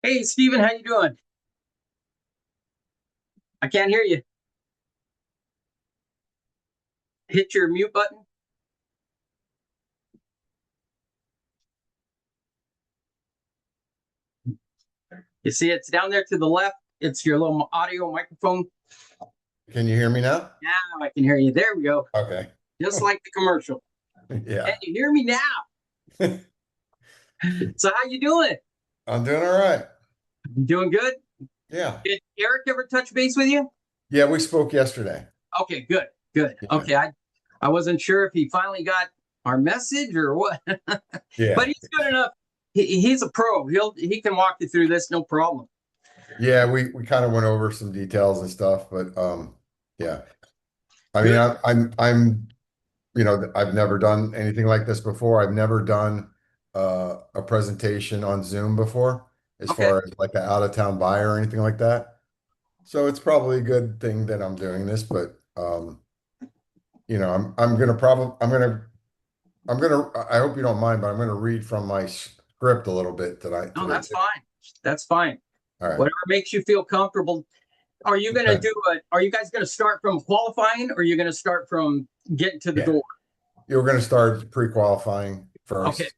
Hey, Steven, how you doing? I can't hear you. Hit your mute button. You see it's down there to the left. It's your little audio microphone. Can you hear me now? Now I can hear you. There we go. Okay. Just like the commercial. Can Yeah. you hear me now? So how you doing? I'm doing all right. You doing good? Yeah. Did Eric ever touch base with you? Yeah, we spoke yesterday. Okay, good, good. Yeah. Okay, I wasn't sure if he finally got our message or what, but Yeah. he's good enough. He's a pro. He can walk you through this, no problem. Yeah, we kind of went over some details and stuff, but yeah. I mean, Good. I've never done anything like this before. I've never done a presentation on Zoom before, as Okay. far as like an out-of-town buyer or anything like that. So it's probably a good thing that I'm doing this, but I'm gonna I hope you don't mind, but I'm gonna read from my script a little bit tonight No, today that's too. fine. That's fine. All right. Whatever makes you feel comfortable. Are you going to Okay. do it? Are you guys going to start from qualifying or are you going to start from getting to the Yeah. door? You're gonna start pre-qualifying Okay. first.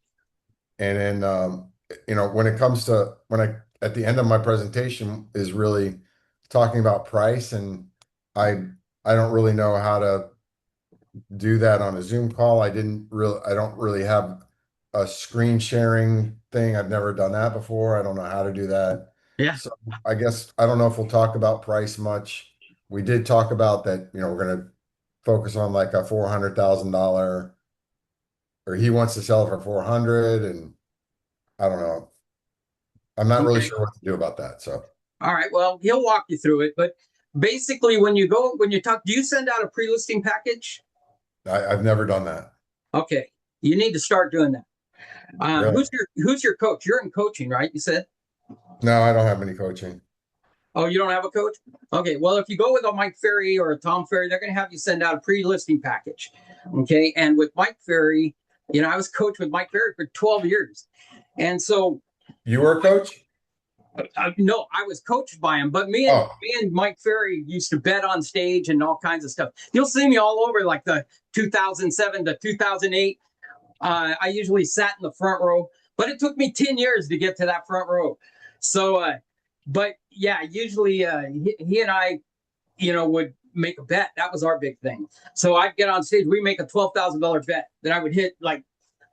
And then when it comes to when I at the end of my presentation is really talking about price, and I I don't really know how to do that on a Zoom call. I don't really have a screen sharing thing. I've never done that before. I don't know how to do that. Yeah. So I guess I don't know if we'll talk about price much. We did talk about that, we're gonna focus on like a $400,000, or he wants to sell it for 400, and I don't know. I'm not really Okay. sure what to do about that. So All right. Well, he'll walk you through it. But basically, when you talk, do you send out a pre listing package? I've never done that. Okay. You need to start doing that. Really? Who's your coach? You're in coaching, right? You said. No, I don't have any coaching. Oh, you don't have a coach? Okay. Well, if you go with a Mike Ferry or a Tom Ferry, they're going to have you send out a pre listing package. Okay. And with Mike Ferry, I was coach with Mike Ferry for 12 years. And so, You were a coach? no, I was coached by him, but Oh, me and Mike Ferry used to bet on stage and all kinds of stuff. You'll see me all over like the 2007 to 2008. I usually sat in the front row, but it took me 10 years to get to that front row. So, but yeah, usually he and I, would make a bet. That was our big thing. So I'd get on stage. We make a $12,000 bet that I would hit. Like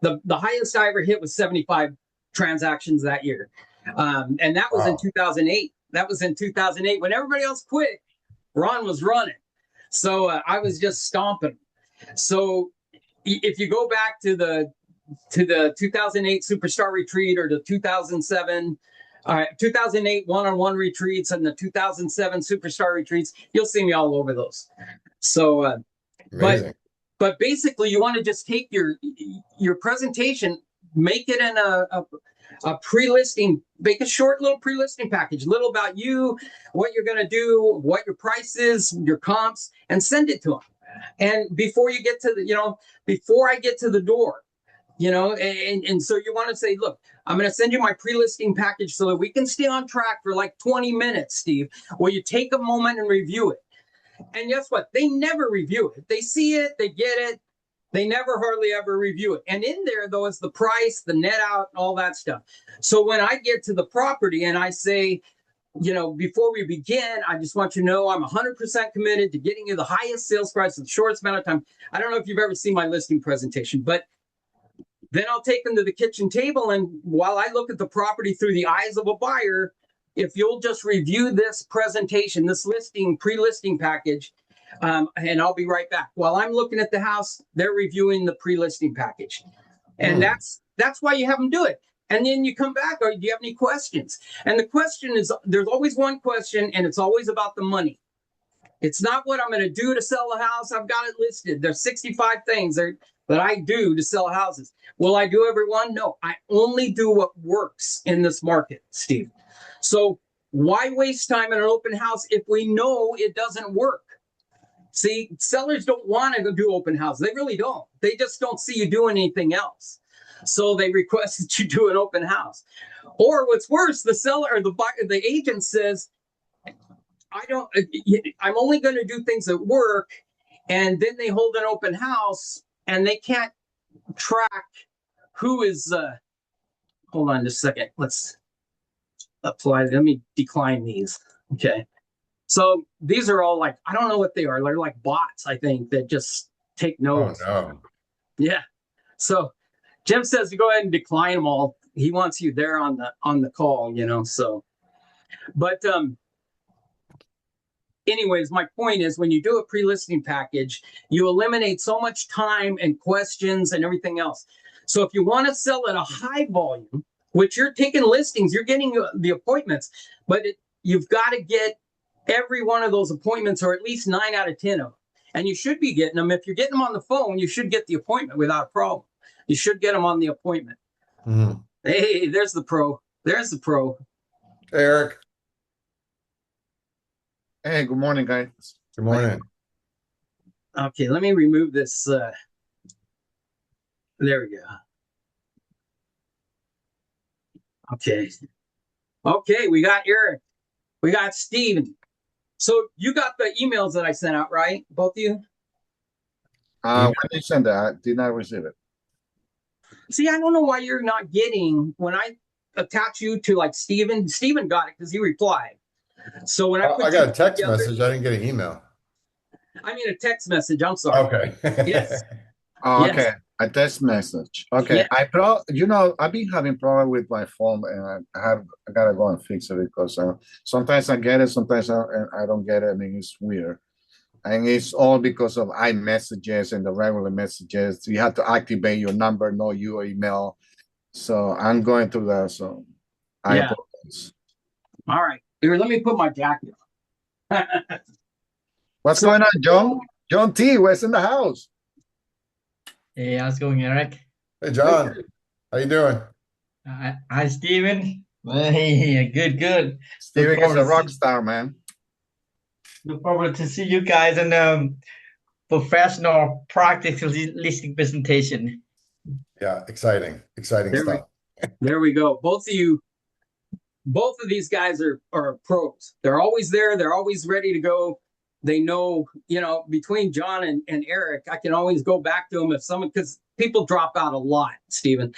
the highest I ever hit was 75 transactions that year, and that was in wow. 2008. That was in 2008 when everybody else quit. Ron was running, so I was just stomping. So if you go back to the 2008 Superstar Retreat or the 2007 2008 one-on-one retreats and the 2007 Superstar Retreats, you'll see me all over those. So, but Amazing. but basically, you want to just take your presentation, make it in a pre-listing, make a short little pre-listing package, little about you, what you're going to do, what your price is, your comps, and send it to them. And before you get to before I get to the door, and so you want to say, look, I'm going to send you my pre-listing package so that we can stay on track for like 20 minutes, Steve, where you take a moment and review it. And guess what? They never review it. They see it, they get it. They never hardly ever review it. And in there, though, is the price, the net out, and all that stuff. So when I get to the property and I say, before we begin, I just want you to know I'm 100% committed to getting you the highest sales price in the shortest amount of time. I don't know if you've ever seen my listing presentation, but then I'll take them to the kitchen table. And while I look at the property through the eyes of a buyer, if you'll just review this presentation, this listing, pre-listing package, and I'll be right back. While I'm looking at the house, they're reviewing the pre-listing package, and Hmm. that's why you have them do it. And then you come back, or do you have any questions? And the question is, there's always one question, and it's always about the money. It's not what I'm going to do to sell a house. I've got it listed. There's 65 things that I do to sell houses. Will I do every one? No, I only do what works in this market, Steve. So why waste time in an open house if we know it doesn't work? See, sellers don't want to do open house. They really don't. They just don't see you doing anything else. So they request that you do an open house. Or what's worse, the seller or the agent says, I don't, I'm only going to do things at work. And then they hold an open house and they can't track who is, hold on just a second. Let's apply. Let me decline these. Okay. So these are all like, I don't know what they are. They're like bots, I think, that just take Oh notes. no. Yeah. So Jim says to go ahead and decline them all. He wants you there on the call, so but anyways, my point is when you do a pre-listing package, you eliminate so much time and questions and everything else. So if you want to sell at a high volume, which you're taking listings, you're getting the appointments, but you've got to get every one of those appointments, or at least 9 out of 10 of them. And you should be getting them. If you're getting them on the phone, you should get the appointment without a problem. You should get them on the appointment. Mhm. Hey, there's the pro. There's the pro. Eric, Hey, good morning, guys. good morning. Okay, let me remove this. There we go. Okay. Okay, we got Eric. We got Steven. So you got the emails that I sent out, right? Both of you? When you send that, I did not receive it. See, I don't know why you're not getting, when I attach you to like Steven got it because he replied. So when I put I got a text together, message. I didn't get an email. I mean a text message. I'm sorry. Okay. Yes. Oh, Yes. okay. A text message. Okay. Yeah. I've been having problem with my phone, and I gotta go and fix it because sometimes I get it, sometimes I don't get it, and it's weird. And it's all because of iMessages and the regular messages. You have to activate your number, know your email. So I'm going through that. So I Yeah. apologize. All right. Here, let me put my jacket on. What's So- going on, John? John T. Where's in the house? Hey, how's it going, Eric? Hey, John, how you doing? Hi, Steven. Hey, good. Steven is forward a to rock see- star, man. Look forward to see you guys in professional practical listing presentation. Yeah, exciting stuff. There we go. Both of these guys are pros. They're always there. They're always ready to go. They know, between John and Eric, I can always go back to them because people drop out a lot, Stephen.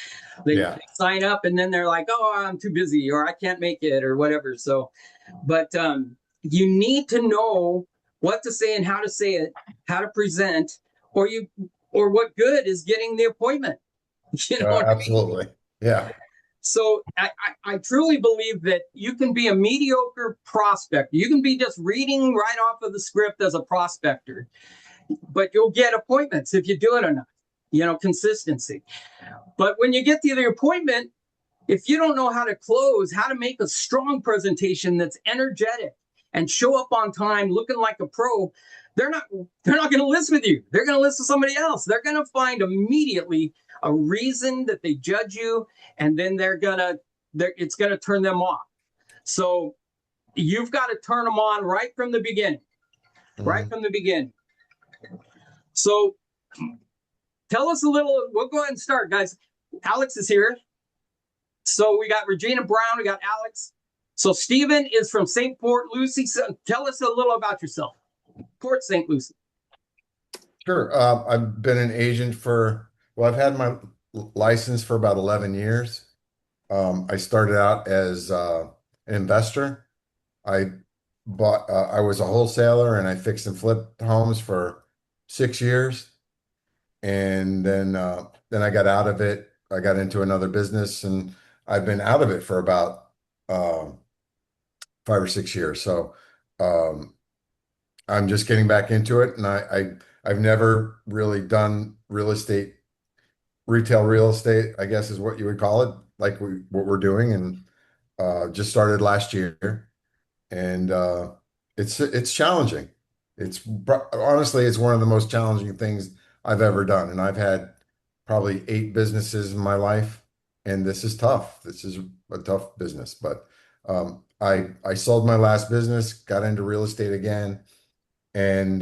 They sign up and then they're like, oh, I'm too busy or I can't make it or whatever. So, but you need to know what to say and how to say it, how to present, or what good is getting the appointment. You know what I mean? Absolutely. Yeah. So I truly believe that you can be a mediocre prospector. You can be just reading right off of the script as a prospector, but you'll get appointments if you do it enough, consistency. But when you get to the appointment, if you don't know how to close, how to make a strong presentation that's energetic and show up on time looking like a pro, they're not going to list with you. They're going to list with somebody else. They're going to find immediately a reason that they judge you, and then it's going to turn them off. So you've got to turn them on right from the beginning. Right from the beginning. So tell us a little, we'll go ahead and start, guys. Alex is here. So we got Regina Brown, we got Alex. So Stephen is from St. Port Lucie. So tell us a little about yourself. Port St. Lucie. Sure. I've been an agent I've had my license for about 11 years. I started out as an investor. I was a wholesaler and I fixed and flipped homes for 6 years. And then I got out of it. I got into another business and I've been out of it for about 5 or 6 years. So um, I'm just getting back into it, and I've never really done retail real estate, I guess is what you would call it, like what we're doing, and just started last year, and it's challenging. Honestly, it's one of the most challenging things I've ever done, and I've had probably 8 businesses in my life, and this is tough. This is a tough business, but I sold my last business, got into real estate again, and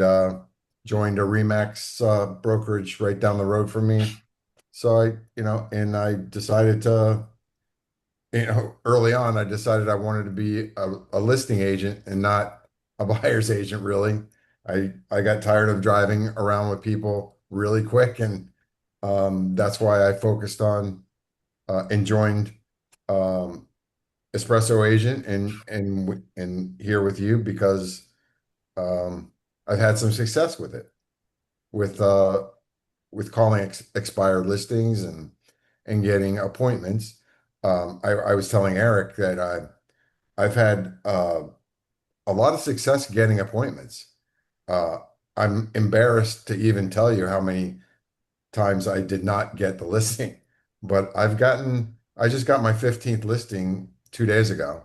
joined a Remax brokerage right down the road from me. So and I decided to, early on, I decided I wanted to be a listing agent and not a buyer's agent, really. I got tired of driving around with people really quick, and that's why I focused on and joined um, Espresso Agent and here with you because I've had some success with it, with calling expired listings and getting appointments. I was telling Eric that I've had a lot of success getting appointments. Uh, I'm embarrassed to even tell you how many times I did not get the listing, but I just got my 15th listing 2 days ago.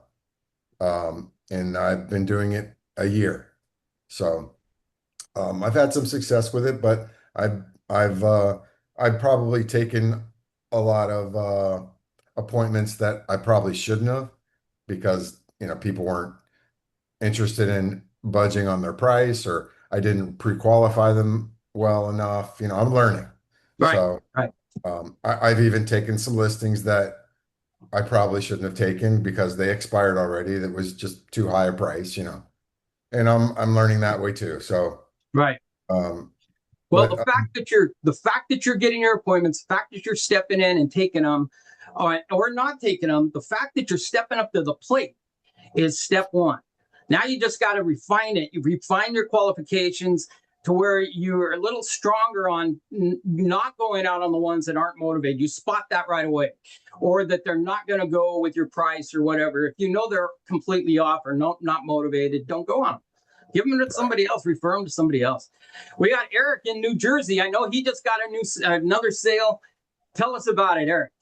And I've been doing it a year. So I've had some success with it, but I've I've probably taken a lot of appointments that I probably shouldn't have because people weren't interested in budging on their price, or I didn't pre-qualify them well enough. I'm learning. Right. So Right. I've even taken some listings that I probably shouldn't have taken because they expired already. That was just too high a price, and I'm learning that way too. So, Right. um, Well, but the fact that you're getting your appointments, the fact that you're stepping in and taking them, or not taking them, the fact that you're stepping up to the plate is step one. Now you just got to refine it. You refine your qualifications to where you're a little stronger on not going out on the ones that aren't motivated. You spot that right away, or that they're not going to go with your price or whatever. If you know they're completely off or not motivated, don't go on them. Give them to somebody else. Refer them to somebody else. We got Eric in New Jersey. I know he just got another sale. Tell us about it, Eric.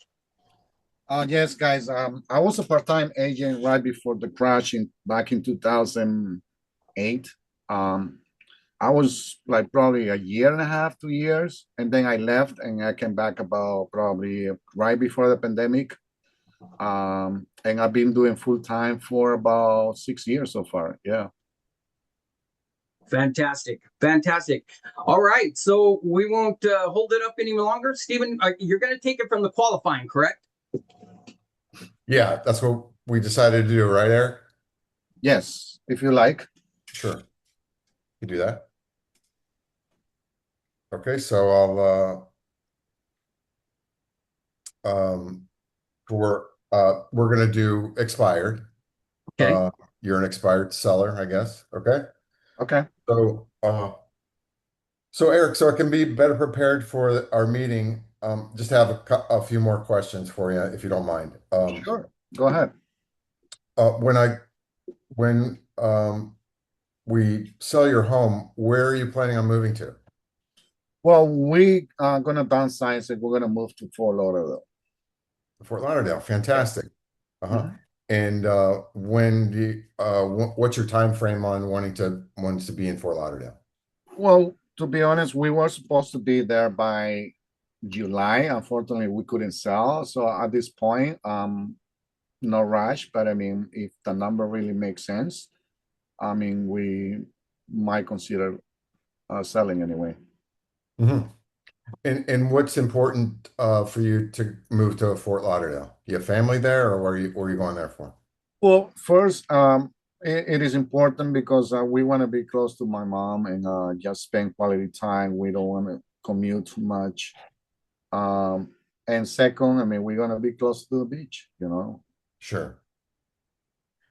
Yes, guys. I was a part-time agent right before the crash back in 2008. Um, I was like probably a year and a half, 2 years, and then I left and I came back about probably right before the pandemic. And I've been doing full time for about 6 years so far. Yeah. Fantastic. Fantastic. All right. So we won't hold it up any longer. Stephen, you're going to take it from the qualifying, correct? yeah, that's what we decided to do, right, Eric? Yes, if you like. Sure, you do that. Okay, so I'll we're gonna do expired. Okay. You're an expired seller, I guess. Okay. Okay. So Eric, so I can be better prepared for our meeting. Just have a few more questions for you, if you don't mind. Sure. Go ahead. When we sell your home, where are you planning on moving to? Well, we are gonna downsize and we're gonna move to Fort Lauderdale. Fort Lauderdale. Fantastic. Uh-huh. Mhm. And what's your time frame on wanting to be in Fort Lauderdale? Well, to be honest, we were supposed to be there by July. Unfortunately, we couldn't sell. So at this point, no rush. But I mean, if the number really makes sense, I mean, we might consider selling anyway. Mm-hmm. And what's important for you to move to Fort Lauderdale? You have family there, or where are you going there for? Well, first, it is important because we want to be close to my mom and just spend quality time. We don't want to commute too much. And second, I mean, we're gonna be close to the beach, you know. Sure.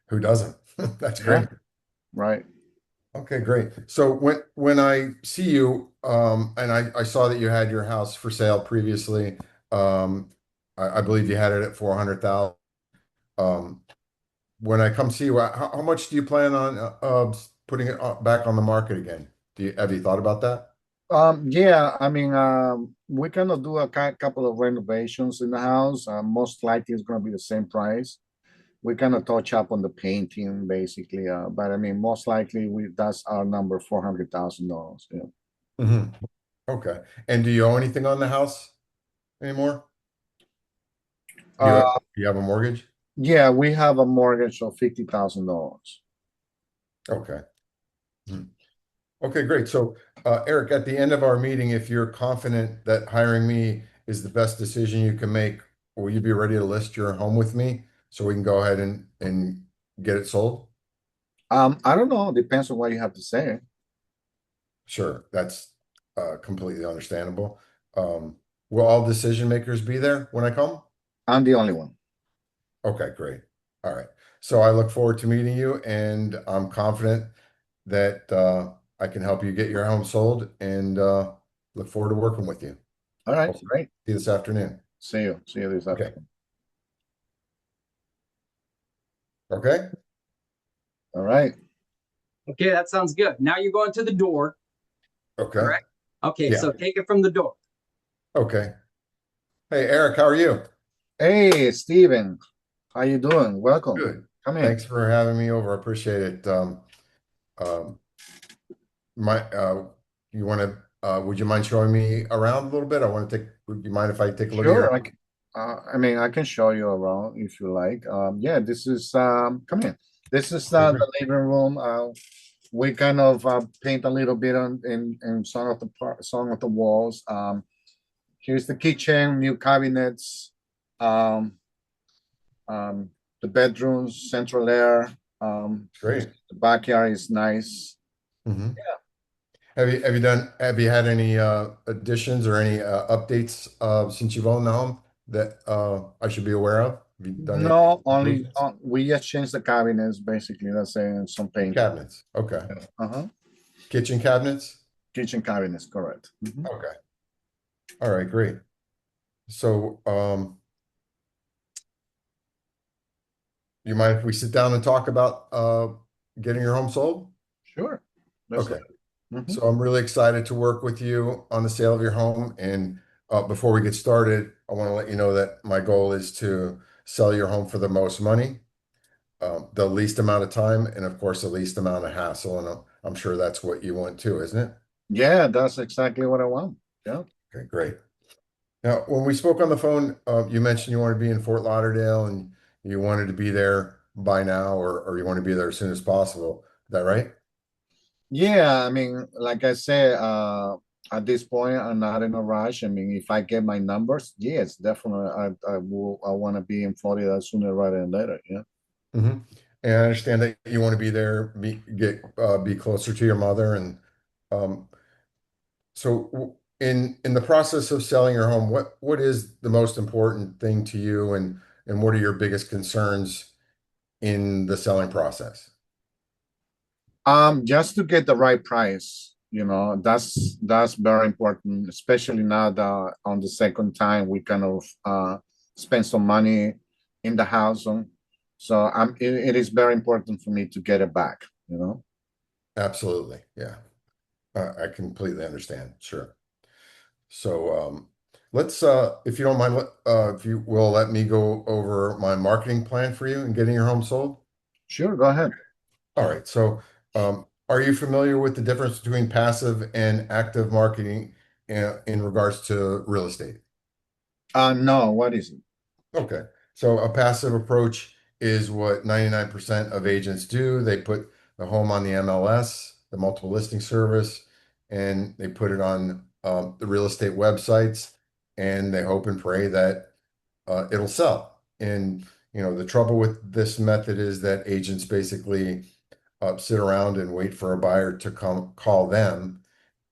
Who doesn't? That's Yeah. great. Right. Okay, great. So when I see you, and I saw that you had your house for sale previously, I believe you had it at 400,000. Um, when I come see you, how much do you plan on putting it back on the market again? Have you thought about that? Yeah, I mean, we cannot do a couple of renovations in the house. Most likely it's gonna be the same price. We kind touch up on the painting basically, but I mean, most likely that's our number, $400,000. Yeah. Hmm. Okay. And do you owe anything on the house anymore? Do you, Uh, do you have a mortgage? yeah, we have a mortgage of $50,000. Okay. Hmm. Okay, great. So, Eric, at the end of our meeting, if you're confident that hiring me is the best decision you can make? Will you be ready to list your home with me so we can go ahead and get it sold? I don't know. Depends on what you have to say. Sure, that's completely understandable. Will all decision makers be there when I come? I'm the only one. Okay, great. All right. So I look forward to meeting you, and I'm confident that I can help you get your home sold, and look forward to working with you. All right, Hope to great. See you this afternoon. See you. See you this Okay. afternoon. Okay. All right. Okay, that sounds good. Now you're going to the door, Okay. correct? Okay, Yeah. so take it from the door. Okay. Hey, Eric, how are you? Hey, Steven. How you doing? Welcome. Good. Come in. Thanks for having me over. I appreciate it. Um, my you want to would you mind showing me around a little bit? Would you mind if I take a look at Sure. your I mean, I can show you around if you like. Yeah, this is come in. This is Okay, the great. living room. We kind of paint a little bit on in some of the walls. Here's the kitchen, new cabinets. Um, the bedrooms, central air. Great. The backyard is nice. Mhm. Have you had any additions or any updates since you've owned the home that I should be aware of? Have you done any No, only improvements? we just changed the cabinets basically. That's it. Some paint. Cabinets. Okay. Uh-huh. Kitchen cabinets? Kitchen cabinets, correct. Mhm. Okay. All right, great. So you mind if we sit down and talk about getting your home sold? Sure. Let's Okay. Mhm. So I'm really excited to work with you on the sale of your home. And before we get started, I want to let you know that my goal is to sell your home for the most money, the least amount of time, and of course, the least amount of hassle. And I'm sure that's what you want too, isn't it? Yeah, that's exactly what I want. Yeah. Okay, great. Now, when we spoke on the phone, you mentioned you wanted to be in Fort Lauderdale and you wanted to be there by now, or you want to be there as soon as possible. Is that right? Yeah, I mean, like I said, at this point, I'm not in a rush. I mean, if I get my numbers, yes, definitely, I want to be in Florida sooner rather than later. Yeah. Hmm. And I understand that you want to be there, be closer to your mother, and um, in the process of selling your home, what is the most important thing to you, and what are your biggest concerns in the selling process? Just to get the right price, that's very important, especially now that on the second time we kind of spend some money in the house. So it is very important for me to get it back, you know. Absolutely, yeah. I completely understand. Sure. So let's, if you don't mind, if you will let me go over my marketing plan for you and getting your home sold. Sure, go ahead. All right. So, are you familiar with the difference between passive and active marketing in regards to real estate? No, what is it? Okay. So, a passive approach is what 99% of agents do. They put the home on the MLS, the multiple listing service, and they put it on the real estate websites, and they hope and pray that it'll sell. And the trouble with this method is that agents basically sit around and wait for a buyer to come call them.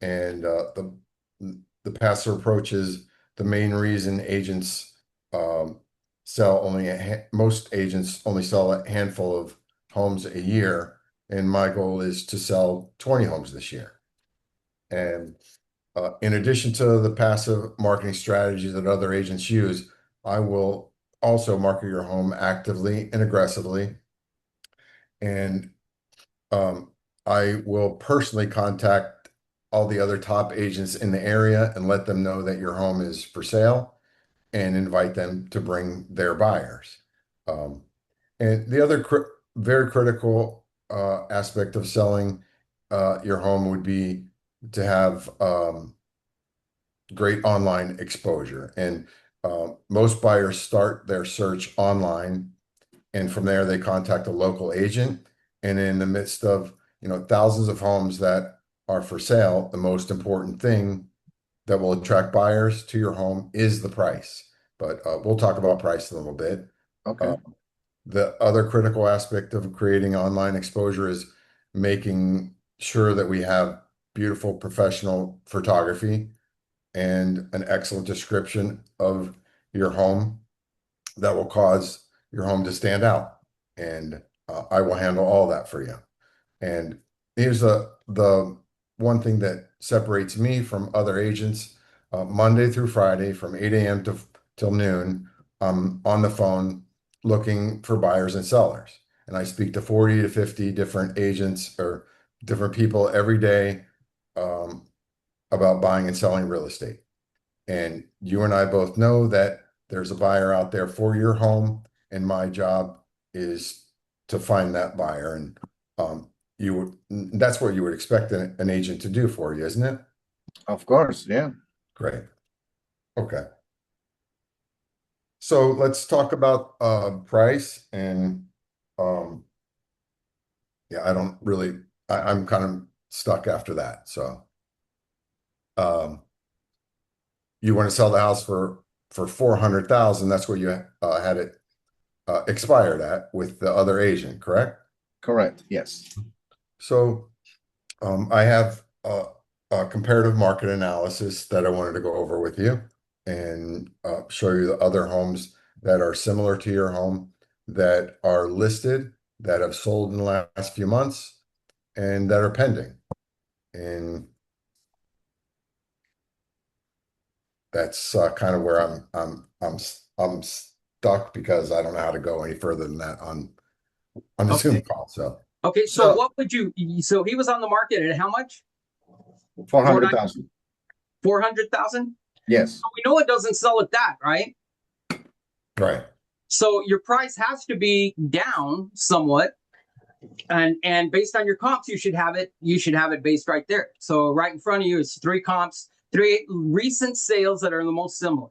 And the passive approach is the main reason agents um, sell only most agents only sell a handful of homes a year. And my goal is to sell 20 homes this year. And in addition to the passive marketing strategies that other agents use, I will also market your home actively and aggressively. And um, I will personally contact all the other top agents in the area and let them know that your home is for sale and invite them to bring their buyers. Um, and the other very critical aspect of selling your home would be to have great online exposure. And most buyers start their search online, and from there they contact a local agent. And in the midst of thousands of homes that are for sale, the most important thing that will attract buyers to your home is the price. But we'll talk about price in a little bit. Okay. The other critical aspect of creating online exposure is making sure that we have beautiful professional photography and an excellent description of your home that will cause your home to stand out. And I will handle all that for you. And here's the one thing that separates me from other agents. Monday through Friday from 8 a.m. to till noon, I'm on the phone looking for buyers and sellers. And I speak to 40 to 50 different agents or different people every day about buying and selling real estate. And you and I both know that there's a buyer out there for your home, and my job is to find that buyer. And that's what you would expect an agent to do for you, isn't it? Of course, yeah. Great. Okay. So let's talk about price and yeah, I don't really I'm kind of stuck after that. So you want to sell the house for 400,000, that's what you had it expired at with the other agent, correct? Correct, yes. So I have a comparative market analysis that I wanted to go over with you and show you the other homes that are similar to your home that are listed, that have sold in the last few months, and that are pending. And that's kind of where I'm stuck because I don't know how to go any further than that on the Zoom call. So Okay, so what would you? So he was on the market at how much? 400,000. 400,000. Yes. We know it doesn't sell at that, right? right. So your price has to be down somewhat, and based on your comps, you should have it. You should have it based right there. So right in front of you is 3 comps, 3 recent sales that are the most similar.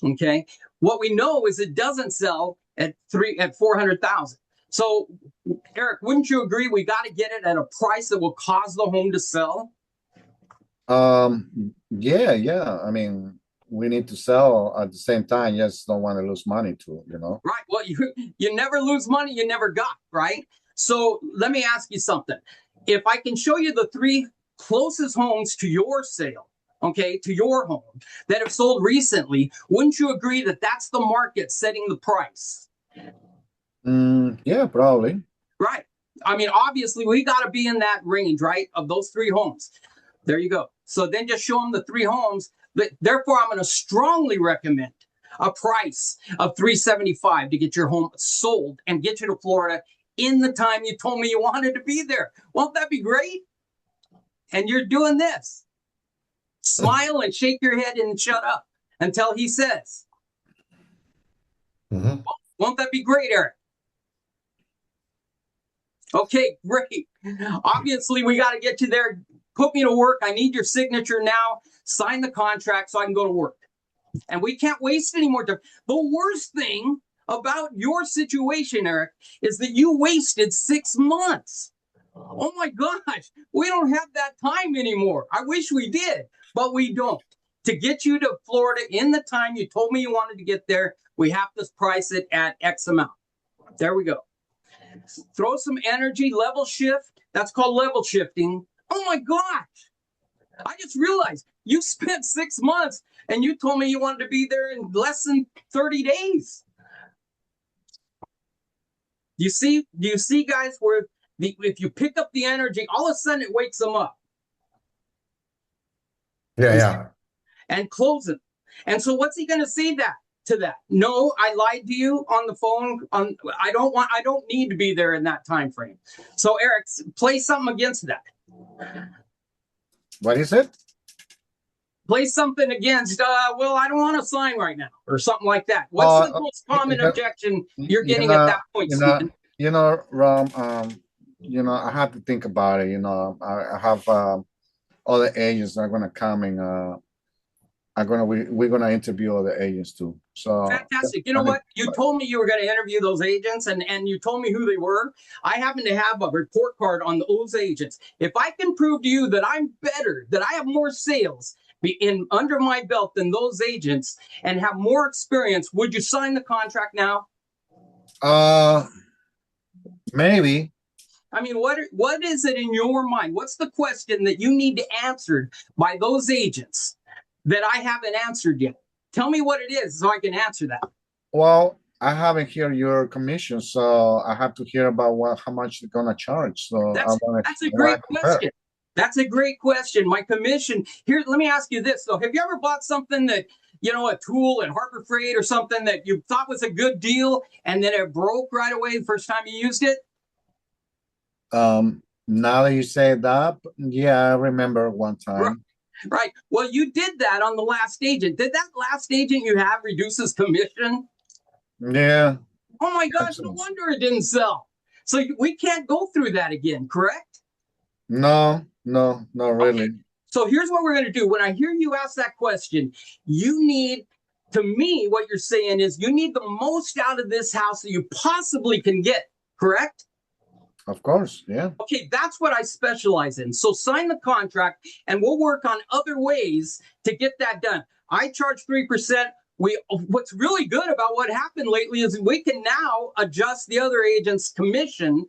Okay, what we know is it doesn't sell at 400,000. So Eric, wouldn't you agree we got to get it at a price that will cause the home to sell? Yeah. I mean, we need to sell at the same time. Just don't want to lose money too, you know. Right. Well, you never lose money you never got, right? So let me ask you something. If I can show you the 3 closest homes to your sale, okay, to your home that have sold recently, wouldn't you agree that that's the market setting the price? Yeah, probably. Right. I mean, obviously, we got to be in that range, right, of those 3 homes. There you go. So then just show them the 3 homes. But therefore, I'm going to strongly recommend a price of $375 to get your home sold and get you to Florida in the time you told me you wanted to be there. Won't that be great? And you're doing this. Smile and shake your head and shut up until he says. Mm-hmm. Won't that be great, Eric? Okay, great. Obviously, we got to get you there. Put me to work. I need your signature now. Sign the contract so I can go to work. And we can't waste any more time. The worst thing about your situation, Eric, is that you wasted 6 months. Oh my gosh, we don't have that time anymore. I wish we did, but we don't. To get you to Florida in the time you told me you wanted to get there, we have to price it at X amount. There we go. Throw some energy, level shift. That's called level shifting. Oh my gosh. I just realized you spent 6 months and you told me you wanted to be there in less than 30 days. Do you see, guys, where if you pick up the energy, all of a sudden it wakes them up. Yeah. And close it. And so what's he going to say to that? No, I lied to you on the phone. I don't need to be there in that time frame. So Eric, play something against that. What is it? Play something against, well, I don't want to sign right now, or something like that. What's the most common objection you're getting at that point, Stephen? Rom, I have to think about it. I have other agents that are gonna come and we're gonna interview other agents too. So fantastic. You know what? You told me you were going to interview those agents, and you told me who they were. I happen to have a report card on those agents. If I can prove to you that I'm better, that I have more sales, be in under my belt than those agents and have more experience, would you sign the contract now? Maybe. I mean, what is it in your mind? What's the question that you need to answered by those agents that I haven't answered yet? Tell me what it is so I can answer that. Well, I haven't heard your commission, so I have to hear about how much they're gonna charge. So That's a great question. That's a great question. My commission here. Let me ask you this though: have you ever bought something that, you know, a tool at Harbor Freight or something that you thought was a good deal and then it broke right away the first time you used it? Now that you say that, yeah, I remember one time. Right. Well, you did that on the last agent. Did that last agent you have reduce his commission? Yeah. Oh my gosh, no wonder it didn't sell. So we can't go through that again, correct? No, not really. Okay. So here's what we're going to do. When I hear you ask that question, you need, to me, what you're saying is you need the most out of this house that you possibly can get, correct? Of course, yeah. Okay, that's what I specialize in. So sign the contract and we'll work on other ways to get that done. I charge 3%. What's really good about what happened lately is we can now adjust the other agent's commission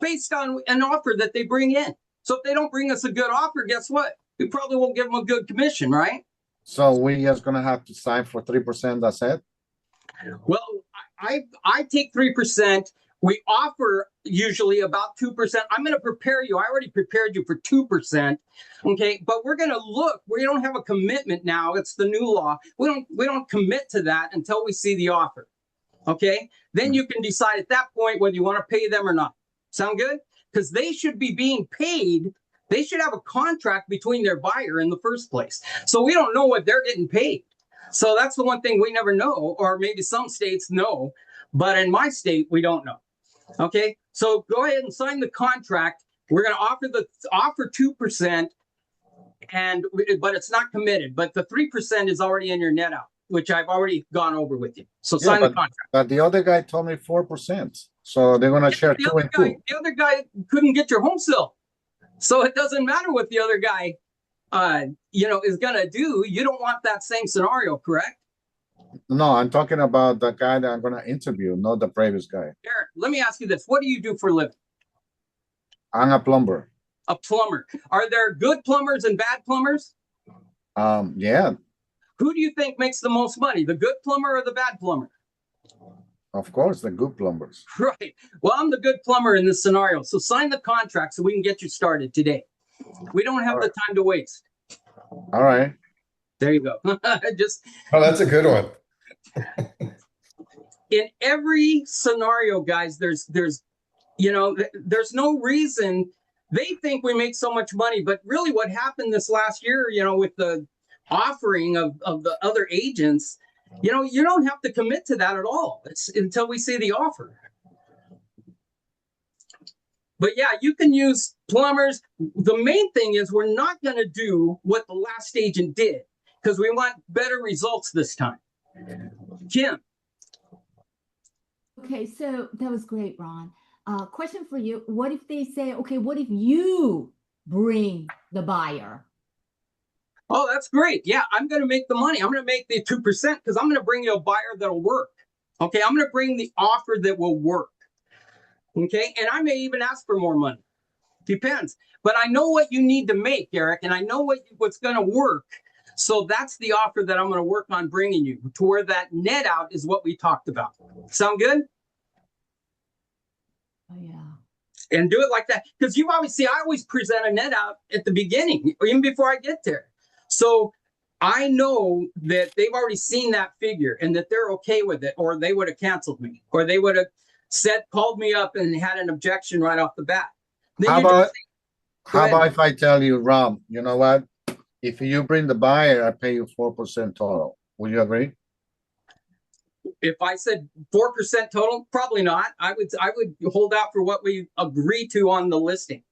based on an offer that they bring in. So if they don't bring us a good offer, guess what? We probably won't give them a good commission, right? So we just gonna have to sign for 3%, that's it? Well, I take 3%. We offer usually about 2%. I'm going to prepare you. I already prepared you for 2%. Okay. But we're going to look, we don't have a commitment now. It's the new law. We don't commit to that until we see the offer. Okay. Then you can decide at that point whether you want to pay them or not. Sound good? Because they should be being paid. They should have a contract between their buyer in the first place. So we don't know what they're getting paid. So that's the one thing we never know, or maybe some states know, but in my state, we don't know. Okay, so go ahead and sign the contract. We're going to offer 2%, but it's not committed. But the 3% is already in your net out, which I've already gone over with you. So sign the contract. But the other guy told me 4%, so they're going to share 2 and 2. The other guy couldn't get your home sale, so it doesn't matter what the other guy, is going to do. You don't want that same scenario, correct? No, I'm talking about the guy that I'm going to interview, not the previous guy. Eric, let me ask you this. What do you do for a living? I'm a plumber. A plumber. Are there good plumbers and bad plumbers? Yeah. Who do you think makes the most money, the good plumber or the bad plumber? Of course, the good plumbers. Right. Well, I'm the good plumber in this scenario. So sign the contract so we can get you started today. We don't have the time to waste. All right. There you go. Oh, that's a good one. In every scenario, guys, there's no reason. They think we make so much money, but really what happened this last year, with the offering of the other agents, you don't have to commit to that at all. It's until we see the offer. But yeah, you can use plumbers. The main thing is we're not going to do what the last agent did because we want better results this time. Kim. Okay, so that was great, Ron. Question for you. What if they say, okay, what if you bring the buyer? Oh, that's great. Yeah, I'm going to make the money. I'm going to make the 2% because I'm going to bring you a buyer that'll work. Okay, I'm going to bring the offer that will work. Okay, and I may even ask for more money. Depends. But I know what you need to make, Eric, and I know what's going to work. So that's the offer that I'm going to work on bringing you to where that net out is what we talked about. Sound good? Oh, yeah. And do it like that. Because you obviously, I always present a net out at the beginning, even before I get there. So I know that they've already seen that figure and that they're okay with it, or they would have canceled me, or they would have called me up and had an objection right off the bat. How about if I tell you, Rob, you know what? If you bring the buyer, I pay you 4% total. Would you agree? If I said 4% total, probably not. I would hold out for what we agree to on the listing.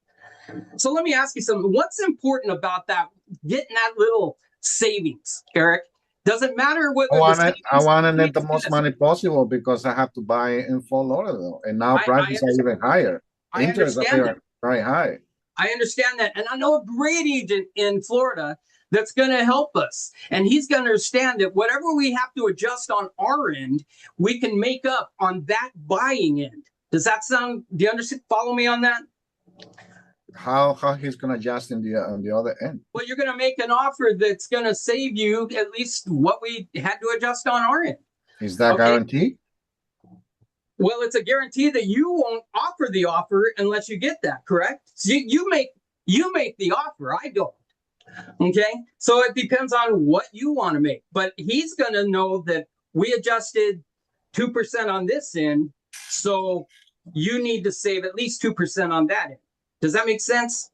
So let me ask you something. What's important about that? Getting that little savings, Eric. Doesn't matter whether I want to net the most money possible because I have to buy in Fort Lauderdale, and now prices are even higher. Interest are very high. I understand that, and I know a great agent in Florida that's going to help us. And he's going to understand that whatever we have to adjust on our end, we can make up on that buying end. Does that sound, do you understand? Follow me on that? How he's gonna adjust in the on the other end? Well, you're going to make an offer that's going to save you at least what we had to adjust on our end. Is that guaranteed? Well, it's a guarantee that you won't offer the offer unless you get that, correct? So you make the offer, I don't. Okay, so it depends on what you want to make, but he's going to know that we adjusted 2% on this end, so you need to save at least 2% on that end. Does that make sense?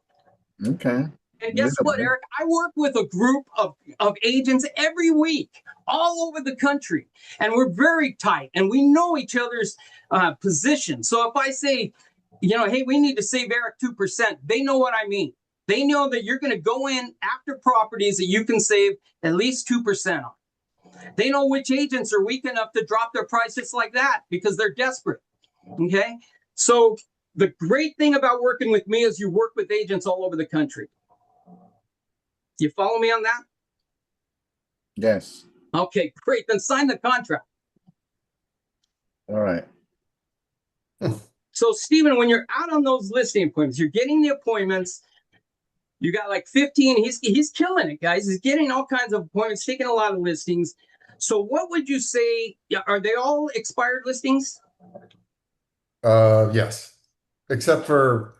Okay. And guess what, Eric? I work with a group of agents every week all over the country, and we're very tight, and we know each other's positions. So if I say, hey, we need to save Eric 2%, they know what I mean. They know that you're going to go in after properties that you can save at least 2% on. They know which agents are weak enough to drop their price just like that because they're desperate. Okay? So the great thing about working with me is you work with agents all over the country. You follow me on that? Yes. Okay, great. Then sign the contract. All right. So, Stephen, when you're out on those listing appointments, you're getting the appointments. You got like 15. He's killing it, guys. He's getting all kinds of appointments, taking a lot of listings. So what would you say? Are they all expired listings? Yes, except for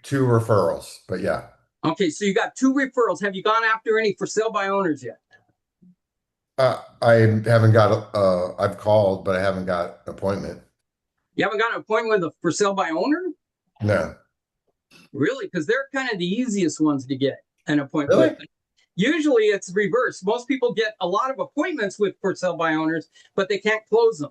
2 referrals, but yeah. Okay, so you got 2 referrals. Have you gone after any for sale by owners yet? I haven't got, I've called, but I haven't got an appointment. You haven't got an appointment with a for sale by owner? No. Really? Because they're kind of the easiest ones to get an appointment Really? with. Usually it's reversed. Most people get a lot of appointments with for sale by owners, but they can't close them.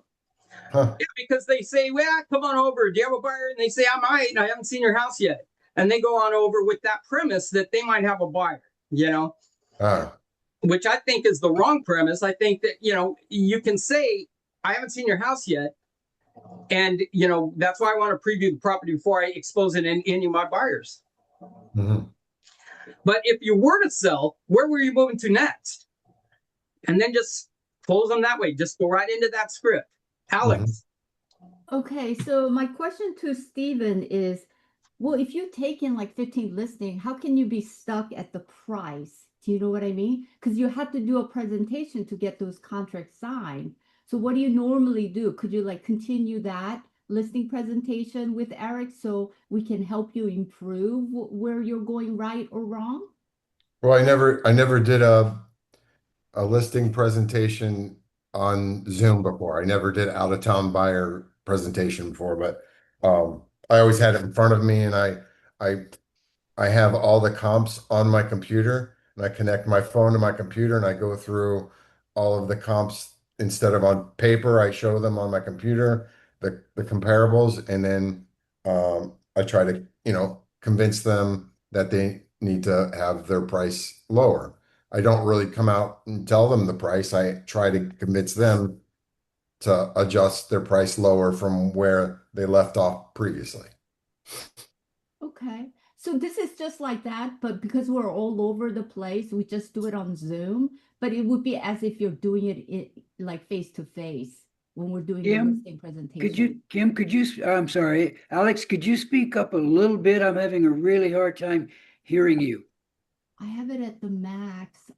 Huh. Yeah, because they say, well, come on over. Do you have a buyer? And they say, I might. I haven't seen your house yet. And they go on over with that premise that they might have a buyer, which I think is the wrong premise. I think that, you can say, I haven't seen your house yet. And, that's why I want to preview the property before I expose it in any of my buyers. Mm-hmm. But if you were to sell, where were you moving to next? And then just close them that way. Just go right into that script. Alex. Okay, so my question to Stephen is, well, if you take in like 15 listings, how can you be stuck at the price? Do you know what I mean? Because you have to do a presentation to get those contracts signed. So what do you normally do? Could you like continue that listing presentation with Eric so we can help you improve where you're going right or wrong? Well, I never did a listing presentation on Zoom before. I never did out of town buyer presentation before, but I always had it in front of me, and I have all the comps on my computer, and I connect my phone to my computer, and I go through all of the comps instead of on paper. I show them on my computer, the comparables, and then I try to, convince them that they need to have their price lower. I don't really come out and tell them the price. I try to convince them to adjust their price lower from where they left off previously. Okay. So this is just like that, but because we're all over the place, we just do it on Zoom, but it would be as if you're doing it like face to face when we're doing the listing presentation. I'm sorry, Alex, could you speak up a little bit? I'm having a really hard time hearing you. I have it at the max.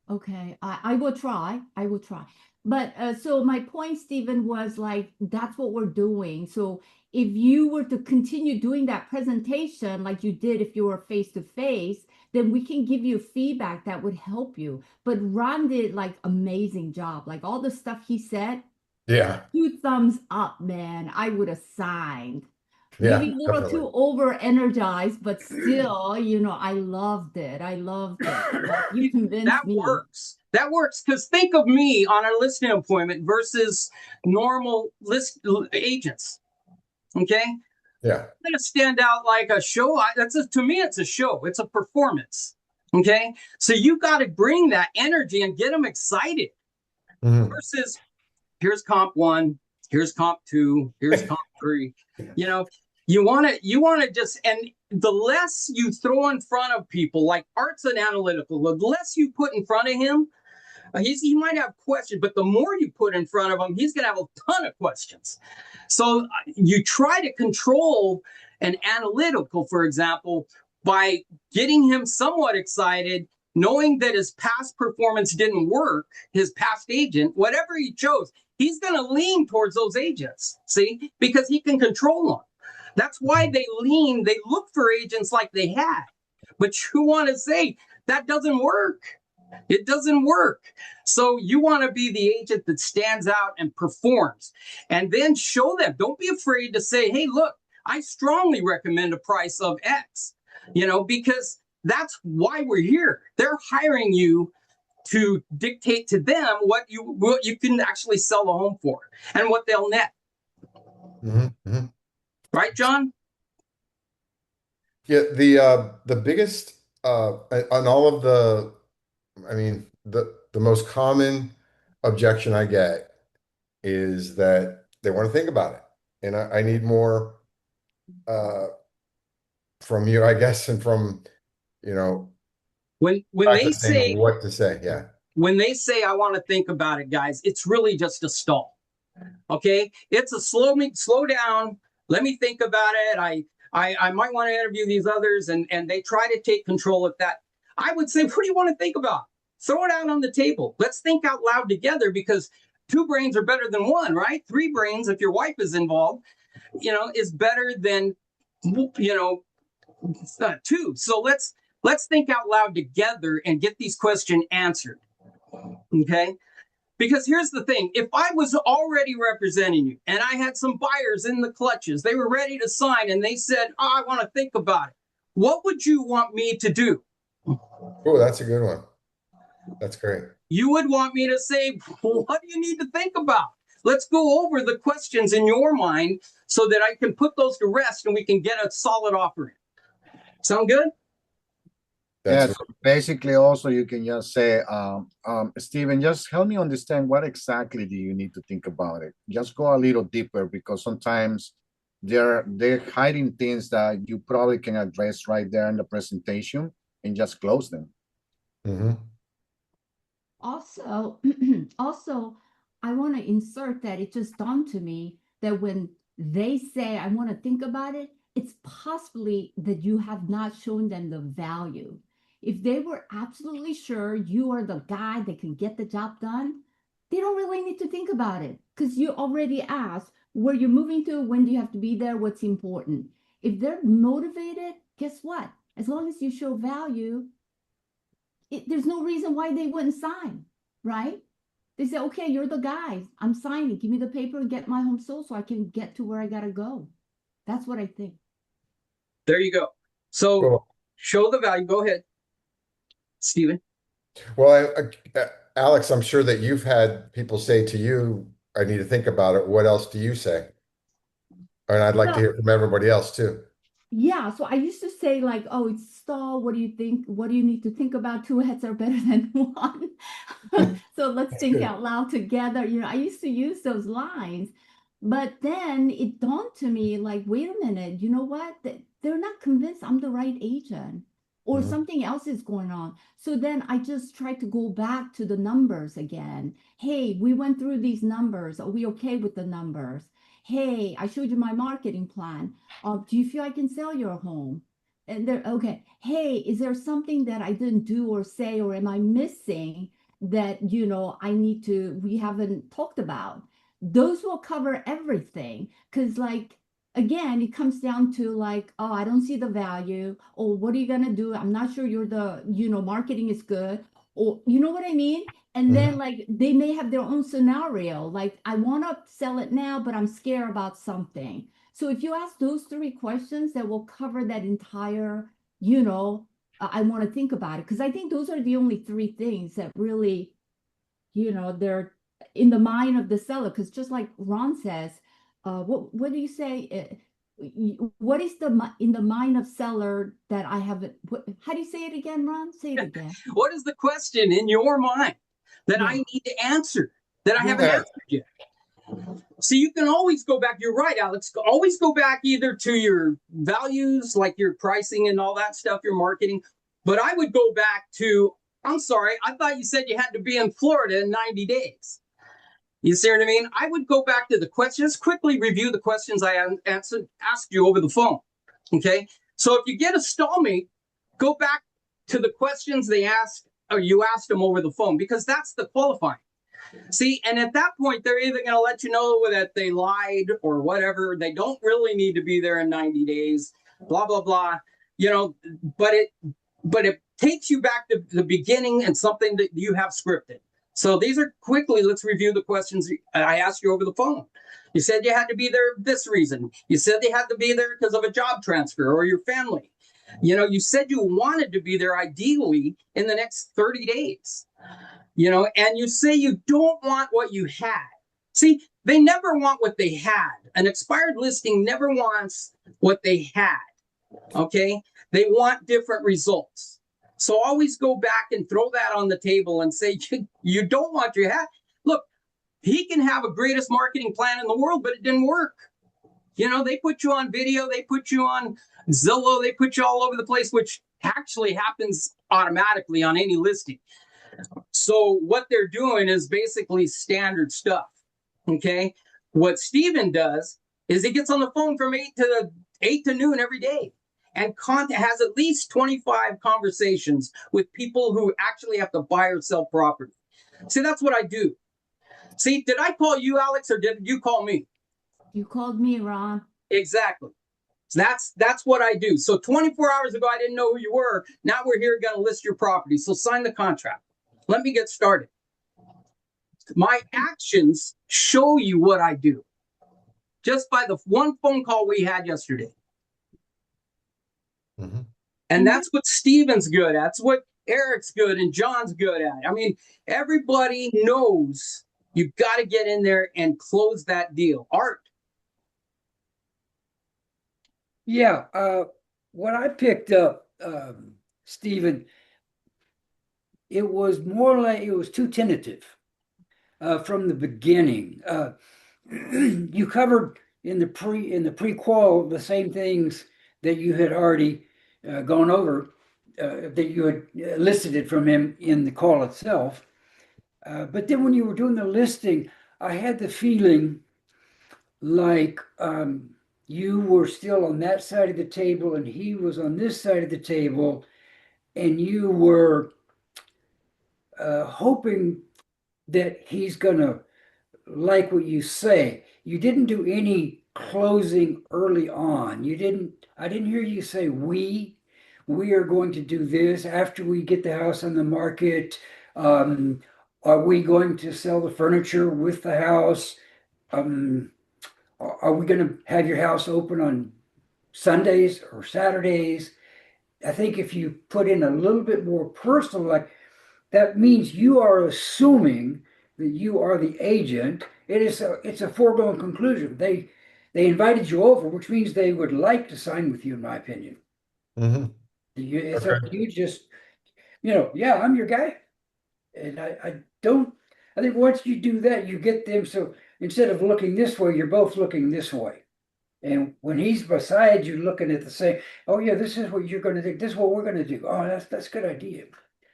Okay, I will try. I will try. But so my point, Stephen, was like, that's what we're doing. So if you were to continue doing that presentation like you did if you were face to face, then we can give you feedback that would help you. But Ron did like amazing job. Like all the stuff he said, Yeah. 2 thumbs up, man. I would have signed. Yeah, Maybe a little definitely. too over energized, but still, I loved it. I loved it. Like, you convinced That me. works. That works because think of me on a listing appointment versus normal agents. Okay. Yeah. I'm gonna stand out like a show. To me, it's a show. It's a performance. Okay. So you got to bring that energy and get them excited. Mhm. Versus here's comp 1, here's comp 2, here's comp 3. You want to just, and the less you throw in front of people, like Art's an analytical, the less you put in front of him, he might have questions, but the more you put in front of him, he's going to have a ton of questions. So you try to control an analytical, for example, by getting him somewhat excited, knowing that his past performance didn't work, his past agent, whatever he chose, he's going to lean towards those agents, see, because he can control them. That's why they look for agents like they had. But you want to say, that doesn't work. It doesn't work. So you want to be the agent that stands out and performs, and then show them. Don't be afraid to say, hey, look, I strongly recommend a price of X, because that's why we're here. They're hiring you to dictate to them what you can actually sell the home for and what they'll net. Mm-hmm. Right, John? Yeah, the biggest on all of the, I mean, the most common objection I get is that they want to think about it, and I need more from you, I guess, and from when they say what to say. Yeah, when they say I want to think about it, guys, it's really just a stall. Okay, it's a slow down. Let me think about it. I might want to interview these others, and they try to take control of that. I would say, what do you want to think about? Throw it out on the table. Let's think out loud together, because 2 brains are better than 1, right? 3 brains, if your wife is involved, is better than 2. So let's think out loud together and get these questions answered. Okay. Because here's the thing, if I was already representing you and I had some buyers in the clutches, they were ready to sign, and they said, I want to think about it, what would you want me to do? Oh, that's a good one. That's great. You would want me to say, what do you need to think about? Let's go over the questions in your mind so that I can put those to rest and we can get a solid offering. Sound good? Yeah, so basically also you can just say, Steven, just help me understand what exactly do you need to think about it. Just go a little deeper, because sometimes they're hiding things that you probably can address right there in the presentation and just close them. Mm-hmm. Also, I want to insert that it just dawned to me that when they say, I want to think about it, it's possibly that you have not shown them the value. If they were absolutely sure you are the guy that can get the job done, they don't really need to think about it, because you already asked where you're moving to, when do you have to be there, what's important. If they're motivated, guess what? As long as you show value, there's no reason why they wouldn't sign, right? They say, okay, you're the guy. I'm signing. Give me the paper and get my home sold so I can get to where I got to go. That's what I think. There you go. So Cool. Show the value. Go ahead, Steven. Well, Alex, I'm sure that you've had people say to you, I need to think about it. What else do you say? And I'd like to hear from everybody else too. Yeah, so I used to say, like, oh, it's stall. What do you think? What do you need to think about? 2 heads are better than 1. So let's think out loud together. I used to use those lines, but then it dawned to me, like, wait a minute, you know what? They're not convinced I'm the right agent, or something else is going on. So then I just tried to go back to the numbers again. Hey, we went through these numbers. Are we okay with the numbers? Hey, I showed you my marketing plan. Do you feel I can sell your home? And they're okay. Hey, is there something that I didn't do or say, or am I missing that, we haven't talked about? Those will cover everything. Because, like, again, it comes down to, like, oh, I don't see the value. Or what are you going to do? I'm not sure you're the, marketing is good. Or, you know what I mean? And then, like, they may have their own scenario. Like, I want to sell it now, but I'm scared about something. So if you ask those 3 questions, that will cover that entire, I want to think about it. Because I think those are the only 3 things that really, they're in the mind of the seller. Because just like Ron says, what do you say? What is in the mind of seller that I haven't? How do you say it again, Ron? Say it again. What is the question in your mind that I need to answer that I haven't answered yet? So you can always go back. You're right, Alex. Always go back either to your values, like your pricing and all that stuff, your marketing. But I would go back to, I'm sorry, I thought you said you had to be in Florida in 90 days. You see what I mean? I would go back to the questions, just quickly review the questions I asked you over the phone. Okay. So if you get a stallmate, go back to the questions they asked or you asked them over the phone, because that's the qualifying. See, and at that point, they're either going to let you know that they lied or whatever. They don't really need to be there in 90 days, blah, blah, blah. You know, but it takes you back to the beginning and something that you have scripted. So these are quickly, let's review the questions I asked you over the phone. You said you had to be there this reason. You said they had to be there because of a job transfer or your family. You know, you said you wanted to be there ideally in the next 30 days. You know, and you say you don't want what you had. See, they never want what they had. An expired listing never wants what they had. Okay? They want different results. So always go back and throw that on the table and say, you don't want your hat. Look, he can have a greatest marketing plan in the world, but it didn't work. You know, they put you on video, they put you on Zillow, they put you all over the place, which actually happens automatically on any listing. So what they're doing is basically standard stuff. Okay. What Steven does is he gets on the phone from 8 to noon every day and has at least 25 conversations with people who actually have to buy or sell property. See, that's what I do. See, did I call you, Alex, or did you call me? You called me, Ron. Exactly. So that's what I do. So 24 hours ago, I didn't know who you were. Now we're here going to list your property. So sign the contract. Let me get started. My actions show you what I do just by the one phone call we had yesterday. Mm-hmm. And that's what Steven's good at. That's what Eric's good and John's good at. I mean, everybody knows you've got to get in there and close that deal. Art. Yeah, what I picked up, Stephen, it was more like it was too tentative from the beginning. You covered in the prequel the same things that you had already gone over, that you had elicited from him in the call itself. But then when you were doing the listing, I had the feeling like you were still on that side of the table and he was on this side of the table, and you were hoping that he's going to like what you say. You didn't do any closing early on. I didn't hear you say we are going to do this after we get the house on the market. Are we going to sell the furniture with the house? Are we going to have your house open on Sundays or Saturdays? I think if you put in a little bit more personal, like that means you are assuming that you are the agent. It's a foregone conclusion. They invited you over, which means they would like to sign with you, in my opinion. Mm-hmm. It's up to you. Just yeah, I'm your guy, and I think once you do that, you get them. So instead of looking this way, you're both looking this way. And when he's beside you looking at the same, oh yeah, this is what you're going to do. This is what we're going to do. Oh, that's a good idea.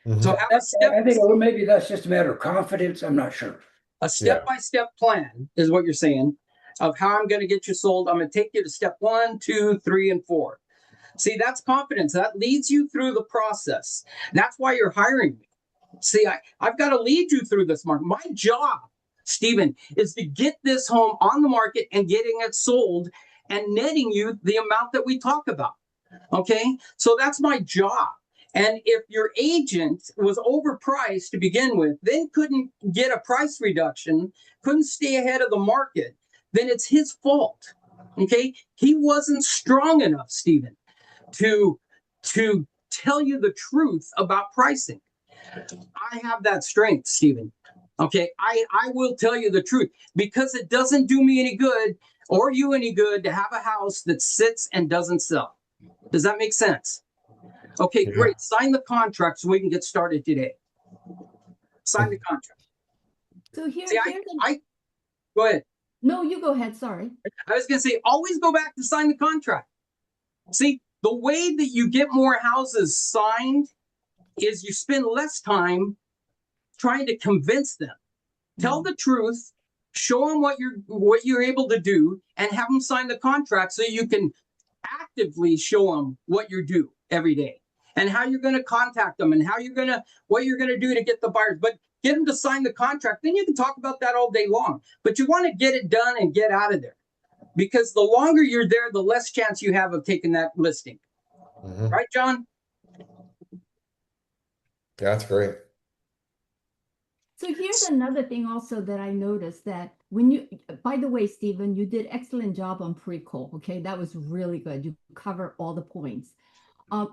Mm-hmm. So I think maybe that's just a matter of confidence. I'm not sure. a step-by-step plan is what you're saying of how I'm going to get you sold. I'm going to take you to step 1, 2, 3, and 4. See, that's confidence. That leads you through the process. That's why you're hiring me. See, I've got to lead you through this market. My job, Stephen, is to get this home on the market and getting it sold and netting you the amount that we talk about. Okay? So that's my job. And if your agent was overpriced to begin with, then couldn't get a price reduction, couldn't stay ahead of the market, then it's his fault. Okay? He wasn't strong enough, Stephen, to tell you the truth about pricing. I have that strength, Stephen. Okay, I will tell you the truth because it doesn't do me any good or you any good to have a house that sits and doesn't sell. Does that make sense? Okay, great. Sign the contract so we can get started today. Sign the contract. So See, go ahead. No, you go ahead. Sorry. I was going to say, always go back to sign the contract. See, the way that you get more houses signed is you spend less time trying to convince them. Tell the truth, show them what you're able to do, and have them sign the contract so you can actively show them what you do every day and how you're going to contact them and what you're going to do to get the buyers. But get them to sign the contract. Then you can talk about that all day long. But you want to get it done and get out of there, because the longer you're there, the less chance you have of taking that listing. Right, John? Yeah, that's great. So here's another thing also that I noticed, that by the way, Stephen, you did excellent job on pre-call. Okay, that was really good. You covered all the points.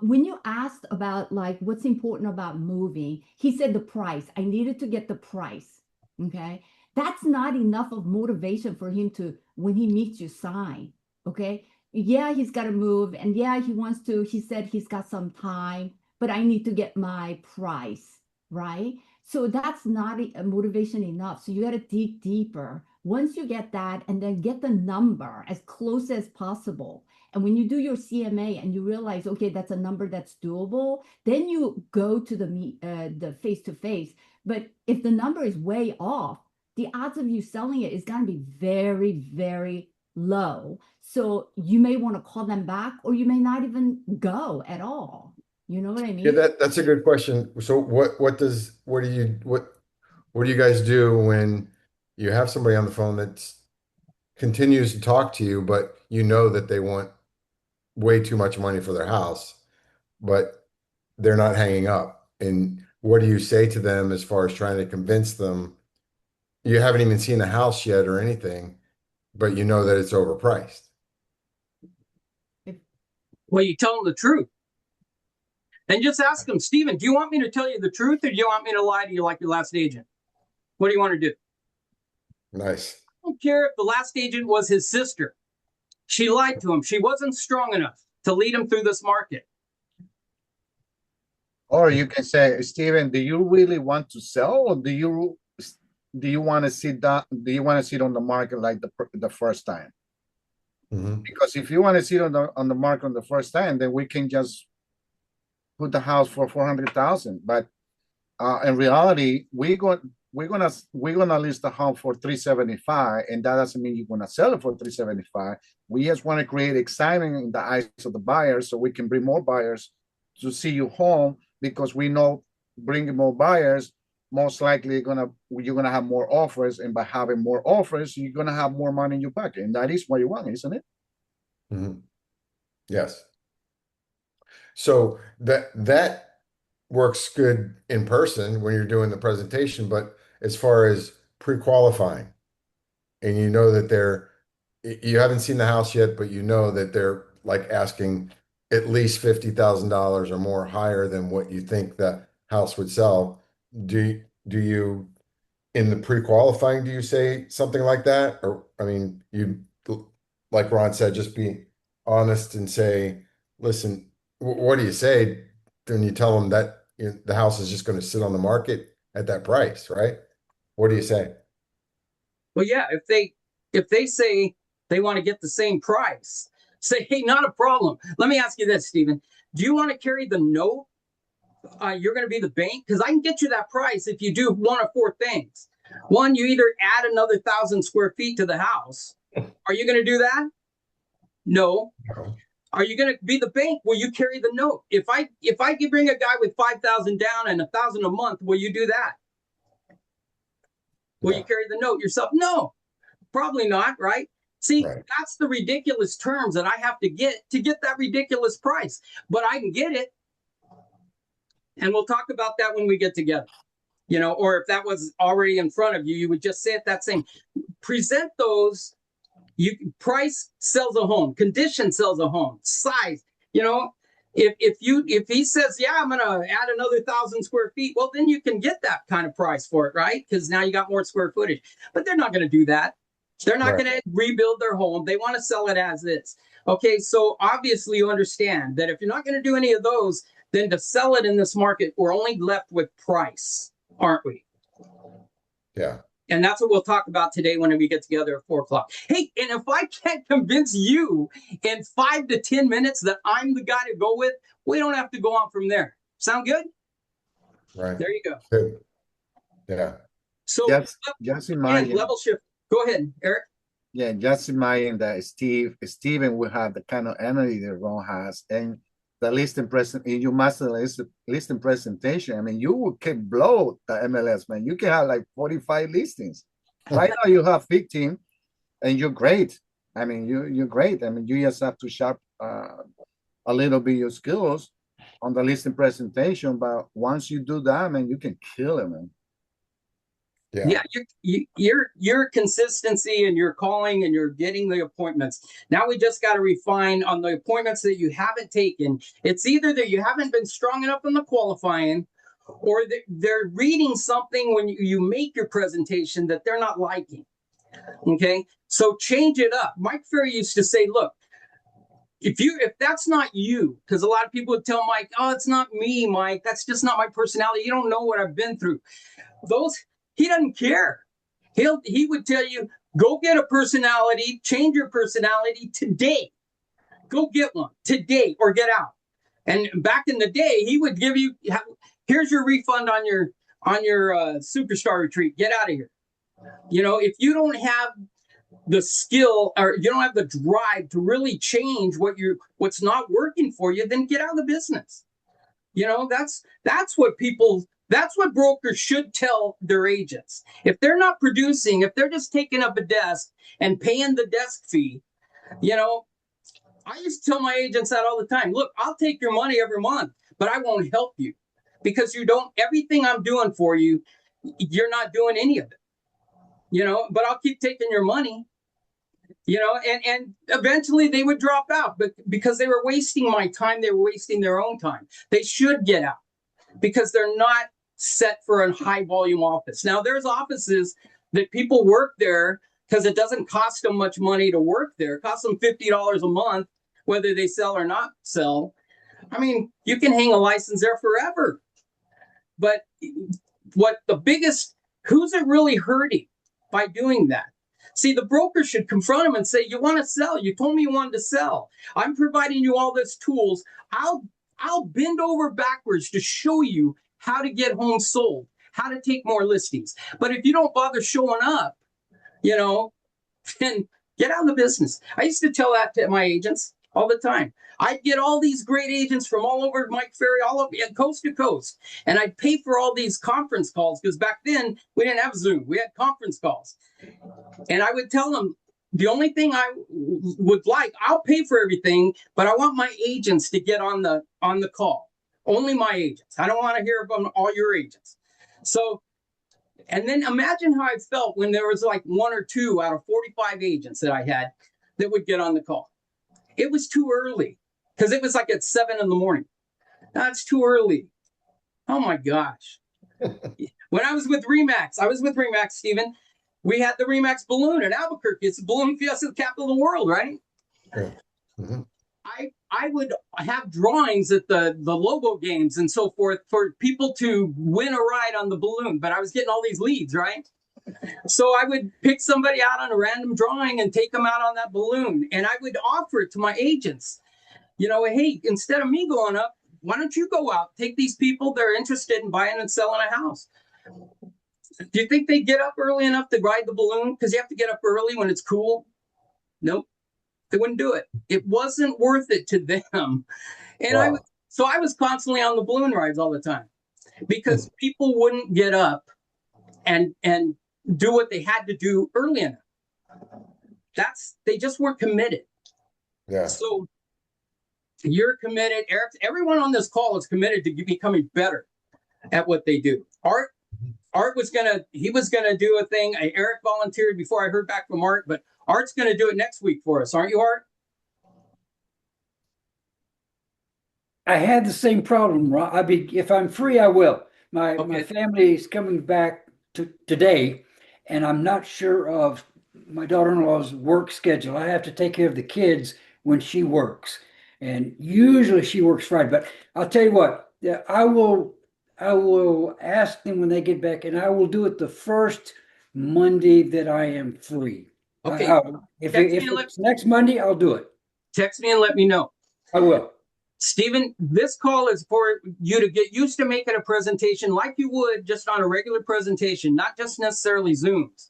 When you asked about like what's important about moving, he said the price. I needed to get the price. Okay, that's not enough of motivation for him to, when he meets you, sign. Okay, yeah, he's got to move, and yeah, he said he's got some time, but I need to get my price, right? So that's not a motivation enough. So you got to dig deeper. Once you get that, and then get the number as close as possible. And when you do your CMA and you realize, okay, that's a number that's doable, then you go to the face-to-face. But if the number is way off, the odds of you selling it is going to be very, very low. So you may want to call them back, or you may not even go at all. You know what I mean? Yeah, that's a good question. So what do you guys do when you have somebody on the phone that continues to talk to you, but you know that they want way too much money for their house, but they're not hanging up? And what do you say to them as far as trying to convince them? You haven't even seen the house yet or anything, but you know that it's overpriced. Well, you tell them the truth. And just ask them, Stephen, do you want me to tell you the truth, or do you want me to lie to you like your last agent? What do you want to do? Nice. I don't care if the last agent was his sister. She lied to him. She wasn't strong enough to lead him through this market. Or you can say, Steven, do you really want to sell, or do you want to sit down? Do you want to sit on the market like the first time? Because if you want to sit on the market on the first time, then we can just put the house for 400,000. But in reality, we're gonna list the house for 375, and that doesn't mean you're gonna sell it for 375. We just want to create excitement in the eyes of the buyers, so we can bring more buyers to see you home, because we know bringing more buyers, most likely you're gonna have more offers, and by having more offers, you're gonna have more money in your pocket, and that is what you want, isn't it? Yes. So that works good in person when you're doing the presentation, but as far as pre-qualifying, and you know that you haven't seen the house yet, but you know that they're like asking at least $50,000 or more higher than what you think the house would sell. Do you, in the pre-qualifying, do you say something like that? Or, I mean, like Ron said, just be honest and say, listen, what do you say? Then you tell them that the house is just going to sit on the market at that price, right? What do you say? Well, yeah, if they say they want to get the same price, say, hey, not a problem. Let me ask you this, Stephen. Do you want to carry the note? You're going to be the bank? Because I can get you that price if you do one of four things. One, you either add another 1,000 square feet to the house. Are you going to do that? No. Are you going to be the bank? Will you carry the note? If I could bring a guy with 5,000 down and 1,000 a month, will you do that? Will you carry the note yourself? No, probably not, right? See, that's the ridiculous terms that I have to get that ridiculous price. But I can get it. And we'll talk about that when we get together. Or if that was already in front of you, you would just say it that same. Present those. Price sells a home, condition sells a home, size. If he says, yeah, I'm gonna add another 1,000 square feet, well, then you can get that kind of price for it, right? Because now you got more square footage. But they're not going to do that. They're not going to rebuild their home. They want to sell it as is. Okay, so obviously you understand that if you're not going to do any of those, then to sell it in this market, we're only left with price, aren't we? Yeah. And that's what we'll talk about today when we get together at 4 o'clock. Hey, and if I can't convince you in 5 to 10 minutes that I'm the guy to go with, we don't have to go on from there. Sound good? Right. There you go. Good. Yeah. So just again, imagine. level shift. Go ahead, Eric. Yeah, just imagine that Steven will have the kind of energy that Ron has, and the listing present. If you master the listing presentation, I mean, you can blow the MLS, man. You can have like 45 listings. Right now, you have 15, and you're great. I mean, you're great. I mean, you just have to sharp a little bit your skills on the listing presentation. But once you do that, man, you can kill it, man. Yeah, your consistency and your calling and you're getting the appointments. Now we just got to refine on the appointments that you haven't taken. It's either that you haven't been strong enough in the qualifying, or that they're reading something when you make your presentation that they're not liking. Okay, so change it up. Mike Ferry used to say, look, if that's not you, because a lot of people would tell Mike, oh, it's not me, Mike. That's just not my personality. You don't know what I've been through. He doesn't care. He would tell you, go get a personality, change your personality today. Go get one today or get out. And back in the day, he would give you, here's your refund on your superstar retreat. Get out of here. You know, if you don't have the skill or you don't have the drive to really change what's not working for you, then get out of the business. You know, that's what brokers should tell their agents. If they're not producing, if they're just taking up a desk and paying the desk fee, you know, I used to tell my agents that all the time. Look, I'll take your money every month, but I won't help you because everything I'm doing for you, you're not doing any of it, you know, but I'll keep taking your money, you know, and eventually they would drop out, but because they were wasting my time, they were wasting their own time. They should get out because they're not set for a high volume office. Now there's offices that people work there because it doesn't cost them much money to work there. It costs them $50 a month, whether they sell or not sell. I mean, you can hang a license there forever. But who's it really hurting by doing that? See, the broker should confront them and say, you want to sell. You told me you wanted to sell. I'm providing you all these tools. I'll bend over backwards to show you how to get homes sold, how to take more listings. But if you don't bother showing up, you know, then get out of the business. I used to tell that to my agents all the time. I'd get all these great agents from all over Mike Ferry, all over coast to coast. And I'd pay for all these conference calls because back then we didn't have Zoom. We had conference calls. And I would tell them, the only thing I would like, I'll pay for everything, but I want my agents to get on the call. Only my agents. I don't want to hear about all your agents. So, and then imagine how I felt when there was like 1 or 2 out of 45 agents that I had that would get on the call. It was too early because it was like at 7 in the morning. That's too early. Oh my gosh. When I was with Remax, Stephen. We had the Remax balloon in Albuquerque. It's the balloon fiesta, the capital of the world, right? Yeah. Mm-hmm. I would have drawings at the logo games and so forth for people to win a ride on the balloon, but I was getting all these leads, right? So I would pick somebody out on a random drawing and take them out on that balloon. And I would offer it to my agents, you know, hey, instead of me going up, why don't you go out, take these people that are interested in buying and selling a house? Do you think they get up early enough to ride the balloon? Because you have to get up early when it's cool. Nope. They wouldn't do it. It wasn't worth it to them. And Wow. I was constantly on the balloon rides all the time because people wouldn't get up and do what they had to do early enough. They just weren't committed. Yeah. So you're committed. Eric, everyone on this call is committed to becoming better at what they do. Art was gonna do a thing. Eric volunteered before I heard back from Art, but Art's gonna do it next week for us, aren't you, Art? I had the same problem, Ron. If I'm free, I will. My Okay. family is coming back today, and I'm not sure of my daughter-in-law's work schedule. I have to take care of the kids when she works, and usually she works Friday. But I'll tell you what, I will ask them when they get back, and I will do it the first Monday that I am free. Okay. If Text me and it's next Monday, I'll do it. Text me and let me know. I will. Stephen, this call is for you to get used to making a presentation like you would just on a regular presentation, not just necessarily Zooms.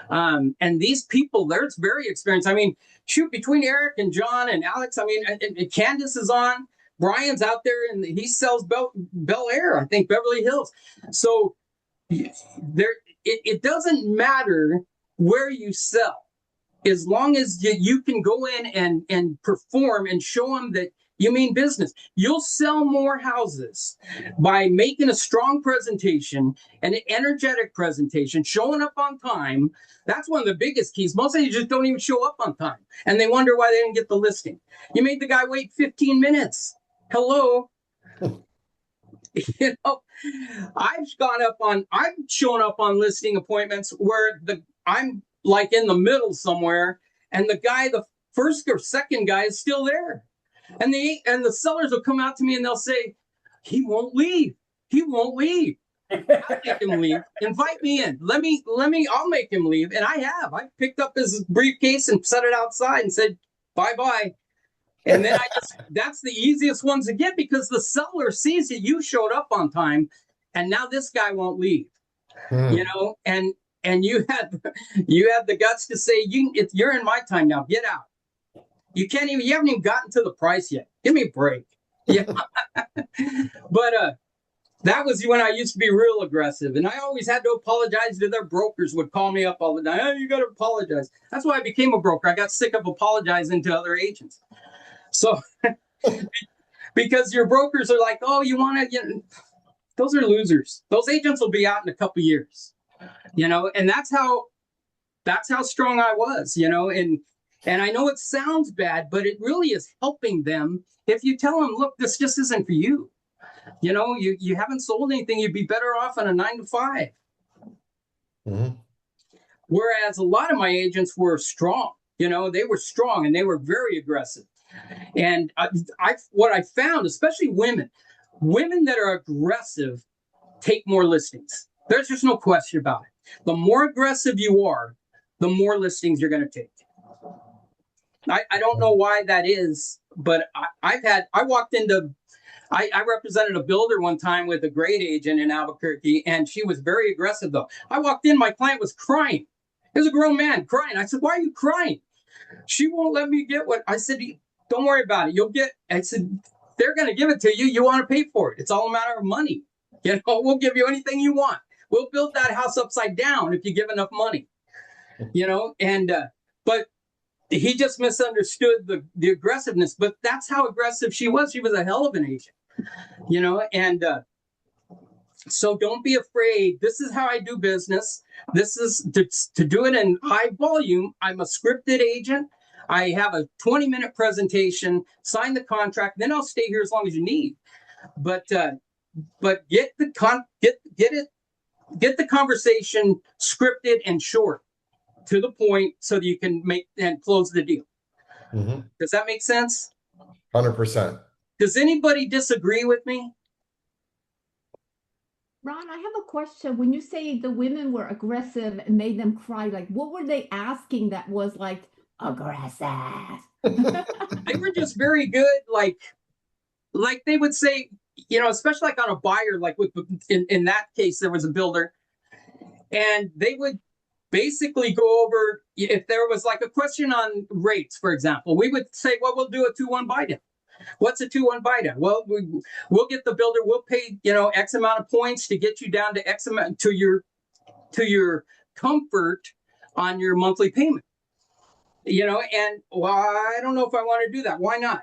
And these people, they're very experienced. I mean, shoot, between Eric and John and Alex, I mean, and Candace is on. Brian's out there and he sells Bel Air, I think Beverly Hills. So it doesn't matter where you sell, as long as you can go in and perform and show them that you mean business. You'll sell more houses by making a strong presentation, an energetic presentation, showing up on time. That's one of the biggest keys. Most of you just don't even show up on time, and they wonder why they didn't get the listing. You made the guy wait 15 minutes. Hello. You know, I've shown up on listing appointments where I'm like in the middle somewhere, and the first or second guy is still there. And the sellers will come out to me and they'll say, he won't leave. He won't leave. I'll make him leave. Invite me in. I'll make him leave. And I picked up his briefcase and set it outside and said, bye-bye. And then that's the easiest ones to get, because the seller sees that you showed up on time and now this guy won't leave, you know, and you had the guts to say, you're in my time now, get out. You haven't even gotten to the price yet. Give me a break. Yeah. But that was when I used to be real aggressive. And I always had to apologize to their brokers, would call me up all the time. Oh, you got to apologize. That's why I became a broker. I got sick of apologizing to other agents. So, because your brokers are like, oh, you want to, those are losers. Those agents will be out in a couple of years, you know, and that's how strong I was, you know, and I know it sounds bad, but it really is helping them. If you tell them, look, this just isn't for you. You know, you haven't sold anything. You'd be better off on a 9-to-5. Mm-hmm. Whereas a lot of my agents were strong, you know, they were strong and they were very aggressive. And what I found, especially women that are aggressive take more listings. There's just no question about it. The more aggressive you are, the more listings you're going to take. I don't know why that is, but I represented a builder one time with a great agent in Albuquerque, and she was very aggressive though. I walked in, my client was crying. It was a grown man crying. I said, why are you crying? She won't let me get what I said. Don't worry about it. I said, they're going to give it to you. You want to pay for it. It's all a matter of money. You know, we'll give you anything you want. We'll build that house upside down if you give enough money, you know, and, but he just misunderstood the aggressiveness, but that's how aggressive she was. She was a hell of an agent, you know, and, so don't be afraid. This is how I do business. This is to do it in high volume. I'm a scripted agent. I have a 20-minute presentation, sign the contract, then I'll stay here as long as you need. But get the conversation scripted and short, to the point, so that you can make and close the deal. Mm-hmm. Does that make sense? 100%. Does anybody disagree with me? Ron, I have a question. When you say the women were aggressive and made them cry, like what were they asking that was like aggressive? They were just very good. Like they would say, you know, especially like on a buyer, like in that case, there was a builder, and they would basically go over, if there was like a question on rates, for example, we would say, well, we'll do a 2-1 buy down. What's a 2-1 buy down? Well, we'll get the builder, we'll pay, you know, X amount of points to get you down to X amount to your comfort on your monthly payment. You know, and well, I don't know if I want to do that. Why not?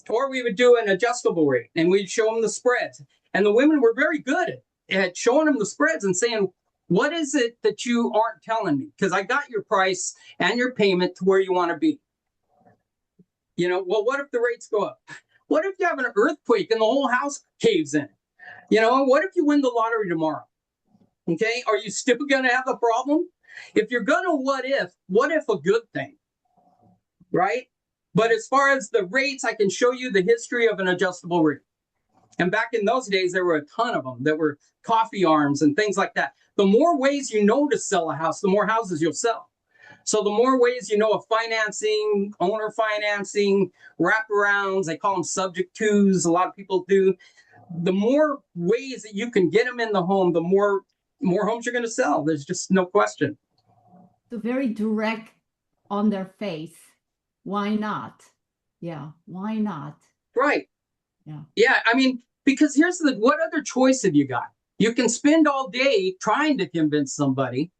Or we would do an adjustable rate and we'd show them the spreads. And the women were very good at showing them the spreads and saying, what is it that you aren't telling me? Because I got your price and your payment to where you want to be. You know, well, what if the rates go up? What if you have an earthquake and the whole house caves in? You know, what if you win the lottery tomorrow? Okay, are you still going to have a problem? If you're going to what if a good thing? Right? But as far as the rates, I can show you the history of an adjustable rate. And back in those days, there were a ton of them that were coffee arms and things like that. the more ways you know to sell a house, the more houses you'll sell. So the more ways you know of financing, owner financing, wraparounds, they call them subject twos, a lot of people do. The more ways that you can get them in the home, the more homes you're going to sell. There's just no question. So very direct on their face. Why not? Yeah, why not? Right. Yeah. Yeah, I mean, because here's what other choice have you got? You can spend all day trying to convince somebody,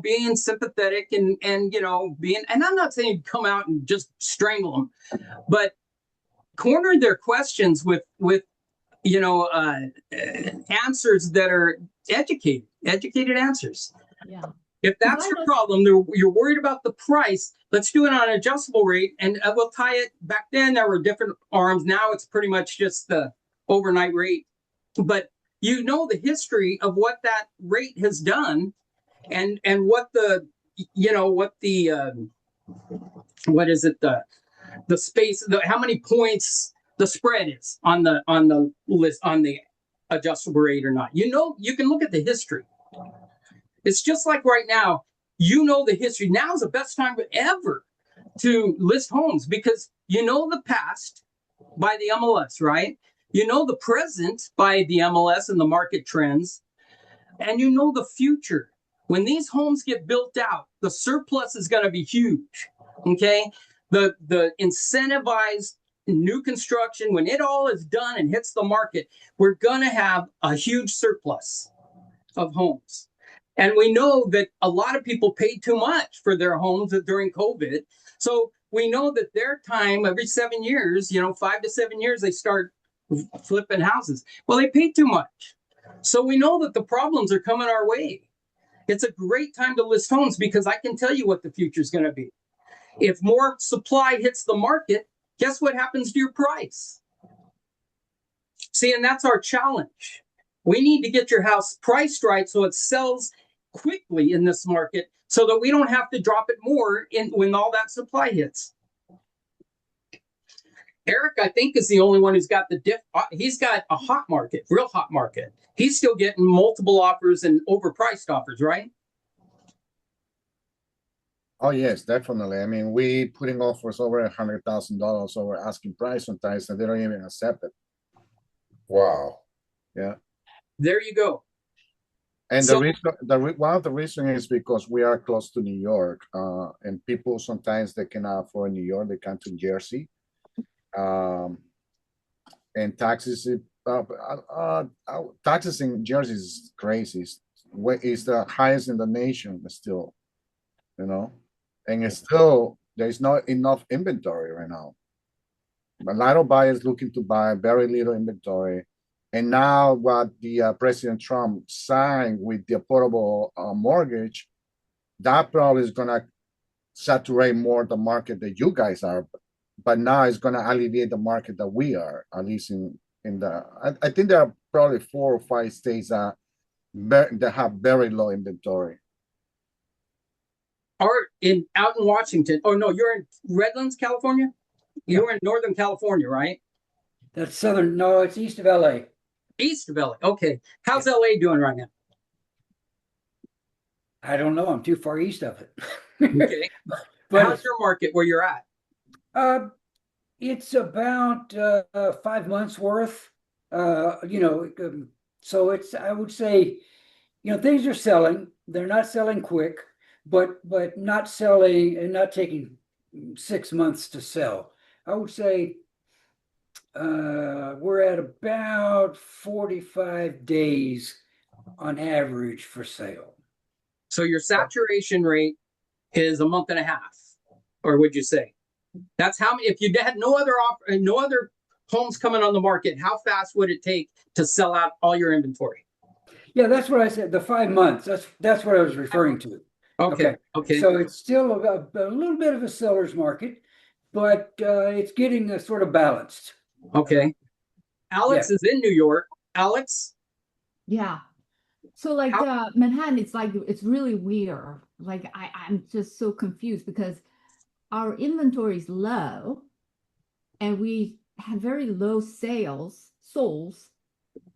being sympathetic and and I'm not saying come out and just strangle them, but corner their questions with answers that are educated answers. Yeah. If that's your problem, you're worried about the price, let's do it on an adjustable rate, and we'll tie it. Back then, there were different arms. Now it's pretty much just the overnight rate. But the history of what that rate has done, and what what is it, the space, how many points the spread is on the list, on the adjustable rate or not. You can look at the history. It's just like right now, the history. Now is the best time ever to list homes because the past by the MLS, right? The present by the MLS and the market trends, and the future. When these homes get built out, the surplus is going to be huge. Okay, the incentivized new construction, when it all is done and hits the market, we're going to have a huge surplus of homes. And we know that a lot of people paid too much for their homes during COVID. So we know that their time, every 7 years, 5 to 7 years, they start flipping houses. Well, they paid too much. So we know that the problems are coming our way. It's a great time to list homes because I can tell you what the future is going to be. If more supply hits the market, guess what happens to your price? See, and that's our challenge. We need to get your house priced right so it sells quickly in this market so that we don't have to drop it more when all that supply hits. Eric, I think, is the only one who's got he's got a hot market, real hot market. He's still getting multiple offers and overpriced offers, right? Oh yes, definitely. I mean, we putting offers over $100,000 over asking price sometimes, and they don't even accept it. Wow. Yeah. There you go. And one of the reasons is because we are close to New York, and people sometimes they cannot afford New York, they come to Jersey, and taxes. Taxes in Jersey is crazy. It's the highest in the nation still, and it's still there's not enough inventory right now. A lot of buyers looking to buy, very little inventory. And now what the President Trump signed with the affordable mortgage, that probably is going to saturate more the market that you guys are. But now it's going to alleviate the market that we are, at least I think there are probably 4 or 5 states that have very low inventory. Or out in Washington. Oh, no, you're in Redlands, California? Yeah. You're in Northern California, right? That's southern. No, it's east of LA. East of LA. Okay. How's LA doing right now? I don't know. I'm too far east of it. Okay. But how's your market where you're at? It's about 5 months worth. So I would say, things are selling. They're not selling quick, but not selling and not taking 6 months to sell. I would say we're at about 45 days on average for sale. So your saturation rate is a month and a half, or would you say? That's how many. If you had no other homes coming on the market, how fast would it take to sell out all your inventory? Yeah, that's what I said. The 5 months. That's what I was referring to. Okay. So it's still a little bit of a seller's market, but it's getting sort of balanced. Okay. Alex is in New York. Alex? Yeah. So like Manhattan, it's really weird. Like I'm just so confused because our inventory is low and we have very low souls,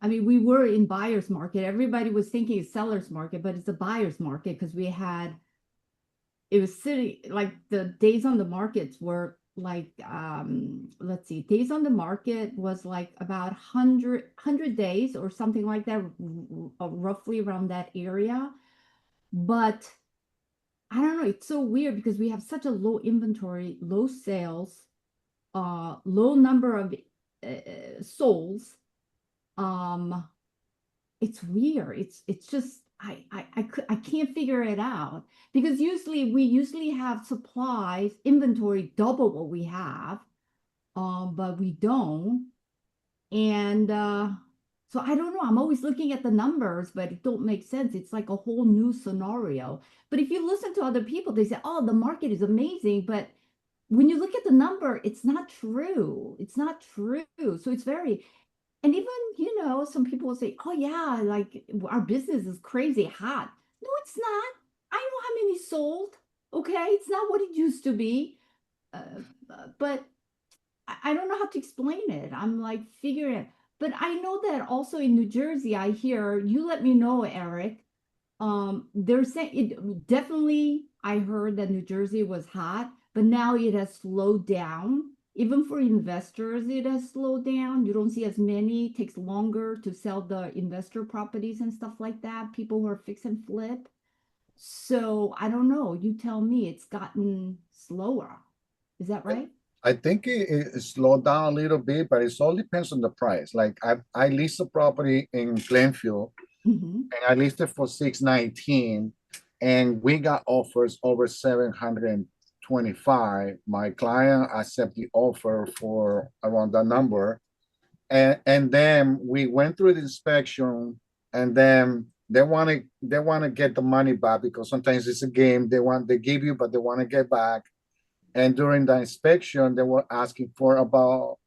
I mean, we were in buyer's market. Everybody was thinking it's seller's market, but it's a buyer's market because it was sitting like the days on the markets were like, let's see, days on the market was like about 100 days or something like that, roughly around that area. But I don't know, it's so weird because we have such a low inventory, low sales, low number of souls. It's weird. It's just I can't figure it out because we usually have supplies inventory double what we have, but we don't. And so I don't know. I'm always looking at the numbers, but it don't make sense. It's like a whole new scenario. But if you listen to other people, they say, "Oh, the market is amazing," but when you look at the number, it's not true. It's not true. So it's very, and even, some people will say, oh, yeah, like our business is crazy hot. No, it's not. I know how many sold. Okay. It's not what it used to be. But I don't know how to explain it. I'm like figuring it. But I know that also in New Jersey, I hear, you let me know, Eric. They're saying it definitely, I heard that New Jersey was hot, but now it has slowed down. Even for investors, it has slowed down. You don't see as many, it takes longer to sell the investor properties and stuff like that, people who are fix and flip. So I don't know. You tell me it's gotten slower. Is that right? I think it slowed down a little bit, but it all depends on the price. Like I leased a property in Glenview Hmm. and I leased it for 619 and we got offers over 725. My client accepted the offer for around that number. And then we went through the inspection and then they want to get the money back because sometimes it's a game. They give you, but they want to get back. And during the inspection, they were asking for about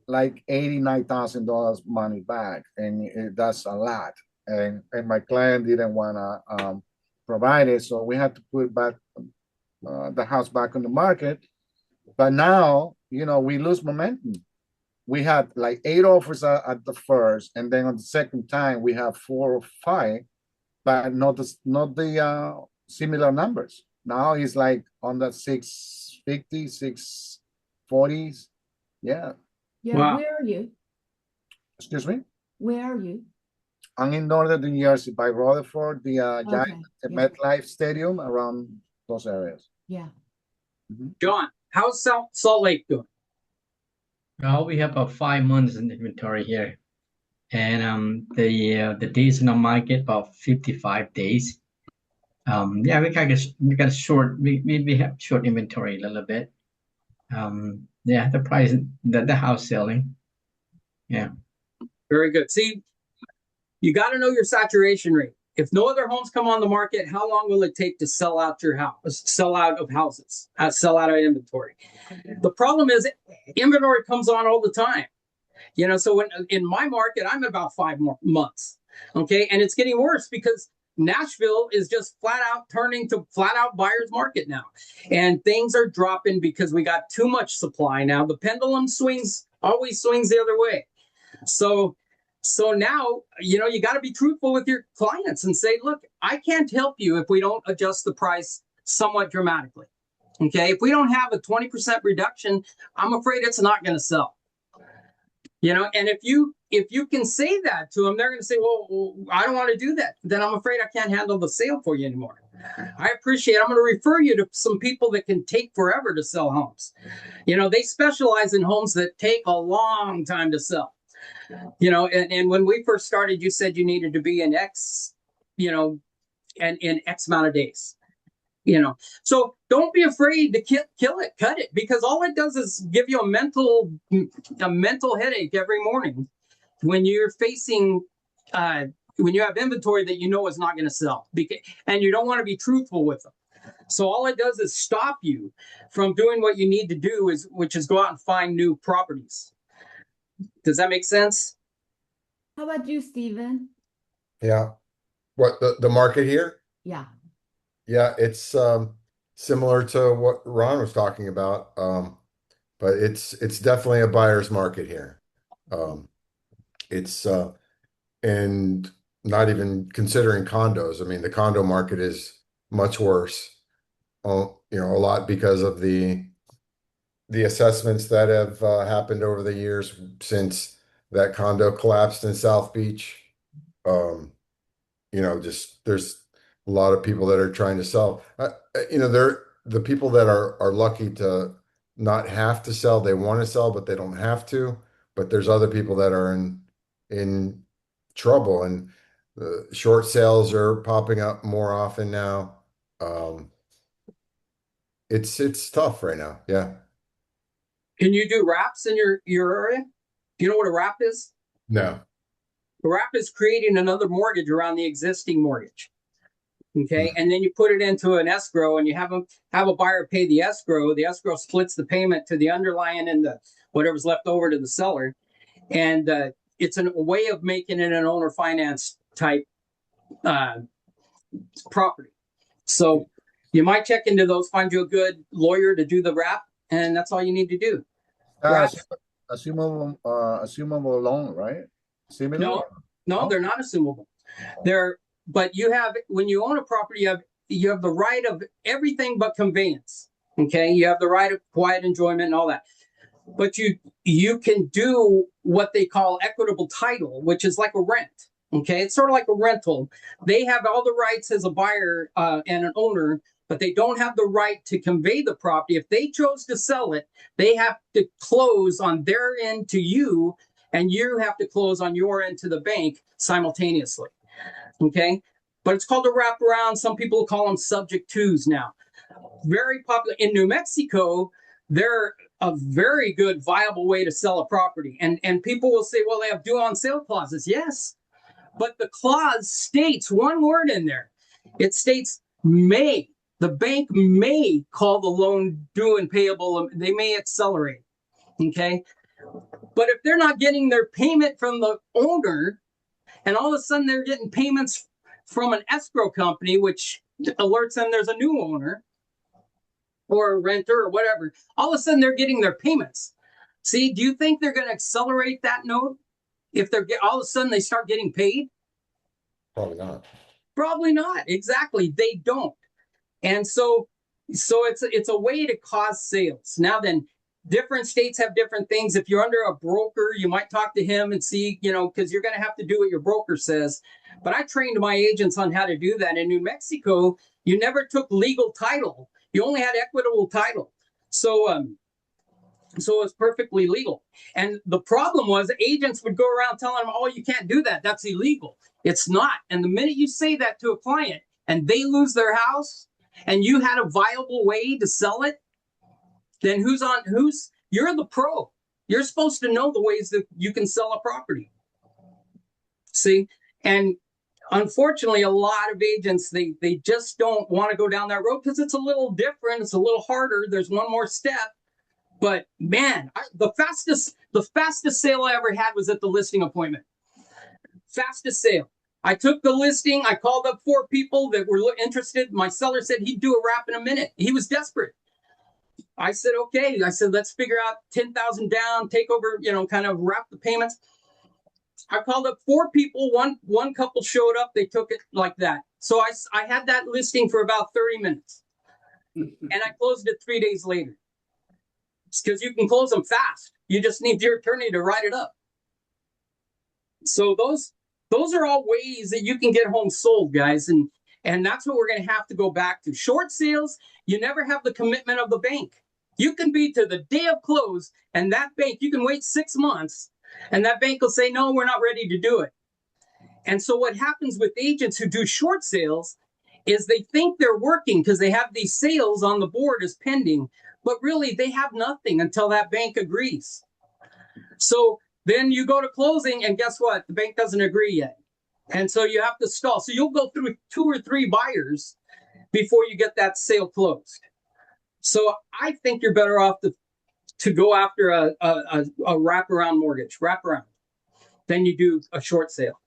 like $89,000 money back, and that's a lot. And my client didn't want to provide it, so we had to put back the house back on the market. But now, we lose momentum. We had like 8 offers at the first, and then on the second time we have 4 or 5, but not the similar numbers. Now it's like on the 650, 640s. Yeah. Yeah. Wow. Where are you? Excuse me. Where are you? I'm in northern New Jersey by Rutherford, the Okay. the Yeah. MetLife Stadium, around those areas. Yeah. John, how's Salt Lake doing? Well, we have about 5 months in inventory here, and the days in the market about 55 days. Yeah, we got short. We have short inventory a little bit. Yeah, the price, the house selling. Yeah. Very good. See, you got to know your saturation rate. If no other homes come on the market, how long will it take to sell out your house, sell out of houses, sell out of inventory? The problem is inventory comes on all the time. So when in my market, I'm about 5 more months. Okay. And it's getting worse because Nashville is just flat out turning to flat out buyer's market now. And things are dropping because we got too much supply now. The pendulum always swings the other way. So now, you got to be truthful with your clients and say, look, I can't help you if we don't adjust the price somewhat dramatically. Okay. If we don't have a 20% reduction, I'm afraid it's not going to sell. And if you can say that to them, they're going to say, well, I don't want to do that. Then I'm afraid I can't handle the sale for you anymore. I'm going to refer you to some people that can take forever to sell homes. They specialize in homes that take a long time to sell. And when we first started, you said you needed to be in X, and in X amount of days. So don't be afraid to kill it, cut it, because all it does is give you a mental headache every morning when you're facing when you have inventory that is not going to sell, and you don't want to be truthful with them. So all it does is stop you from doing what you need to do, which is go out and find new properties. Does that make sense? How about you, Stephen? Yeah. What the market here? Yeah. Yeah, it's similar to what Ron was talking about. But it's definitely a buyer's market here. It's and not even considering condos. I mean, the condo market is much worse. You know, a lot because of the assessments that have happened over the years since that condo collapsed in South Beach. You know, just there's a lot of people that are trying to sell. You know, they're the people that are lucky to not have to sell. They want to sell, but they don't have to. But there's other people that are in trouble, and short sales are popping up more often now. Um, it's tough right now. Yeah. Can you do wraps in your area? Do you know what a wrap is? No. A wrap is creating another mortgage around the existing mortgage. Okay, and then you put it into an escrow, and you have a buyer pay the escrow. The escrow splits the payment to the underlying and the whatever's left over to the seller, and it's a way of making it an owner finance type property. So you might check into those, find you a good lawyer to do the wrap, and that's all you need to do. Wraps. Assumable loan, right? Similar? No, no, they're not assumable. But you have, when you own a property, you have the right of everything but conveyance. Okay, you have the right of quiet enjoyment and all that. But you can do what they call equitable title, which is like a rent. Okay, it's sort of like a rental. They have all the rights as a buyer and an owner, but they don't have the right to convey the property. If they chose to sell it, they have to close on their end to you, and you have to close on your end to the bank simultaneously. Okay, but it's called a wraparound. Some people call them subject twos now. Very popular in New Mexico. They're a very good, viable way to sell a property. And people will say, well, they have due on sale clauses. Yes, but the clause states one word in there. It states may. The bank may call the loan due and payable. They may accelerate. Okay, but if they're not getting their payment from the owner, and all of a sudden they're getting payments from an escrow company, which alerts them there's a new owner or a renter or whatever, all of a sudden they're getting their payments. See, do you think they're going to accelerate that note if all of a sudden they start getting paid? Probably not. Probably not. Exactly. They don't. And so it's a way to cause sales. Now then, different states have different things. If you're under a broker, you might talk to him and see, because you're going to have to do what your broker says. But I trained my agents on how to do that. In New Mexico, you never took legal title. You only had equitable title. So it's perfectly legal. And the problem was agents would go around telling them, oh, you can't do that. That's illegal. It's not. And the minute you say that to a client and they lose their house and you had a viable way to sell it, then you're the pro. You're supposed to know the ways that you can sell a property. See? And unfortunately, a lot of agents, they just don't want to go down that road because it's a little different. It's a little harder. There's one more step. But man, the fastest sale I ever had was at the listing appointment. Fastest sale. I took the listing. I called up 4 people that were interested. My seller said he'd do a wrap in a minute. He was desperate. I said, okay. I said, let's figure out 10,000 down, take over, kind of wrap the payments. I called up 4 people. One couple showed up. They took it like that. So I had that listing for about 30 minutes and I closed it 3 days later. It's because you can close them fast. You just need your attorney to write it up. So those are all ways that you can get homes sold, guys. And that's what we're going to have to go back to. Short sales, you never have the commitment of the bank. You can be to the day of close, and that bank, you can wait 6 months, and that bank will say, no, we're not ready to do it. And so what happens with agents who do short sales is they think they're working because they have these sales on the board as pending, but really they have nothing until that bank agrees. So then you go to closing, and guess what? The bank doesn't agree yet. And so you have to stall. So you'll go through 2 or 3 buyers before you get that sale closed. So I think you're better off to go after a wraparound mortgage, wraparound, than you do a short sale.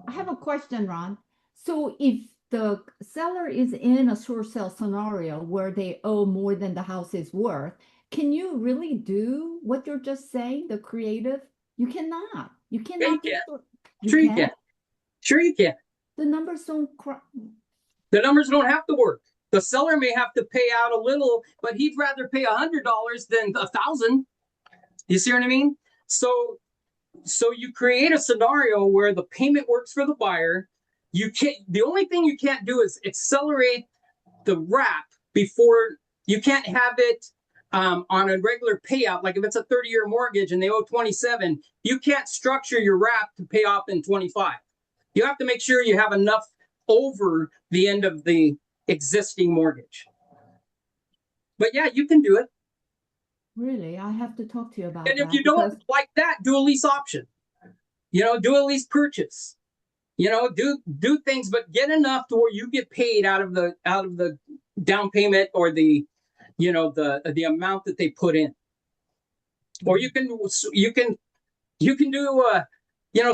I have a question, Ron. So if the seller is in a short sale scenario where they owe more than the house is worth, can you really do what you're just saying, the creative? You cannot. You cannot. Sure you can. Sure you can. The numbers don't The numbers don't have to work. The seller may have to pay out a little, but he'd rather pay $100 than $1,000. You see what I mean? So you create a scenario where the payment works for the buyer. You can't. The only thing you can't do is accelerate the wrap before. You can't have it on a regular payout. Like if it's a 30-year mortgage and they owe 27, you can't structure your wrap to pay off in 25. You have to make sure you have enough over the end of the existing mortgage. But yeah, you can do it. really. I have to talk to you about And that. if you don't because- like that, do a lease option. Do a lease purchase. Do things, but get enough to where you get paid out of the down payment or the amount that they put in. Or you can do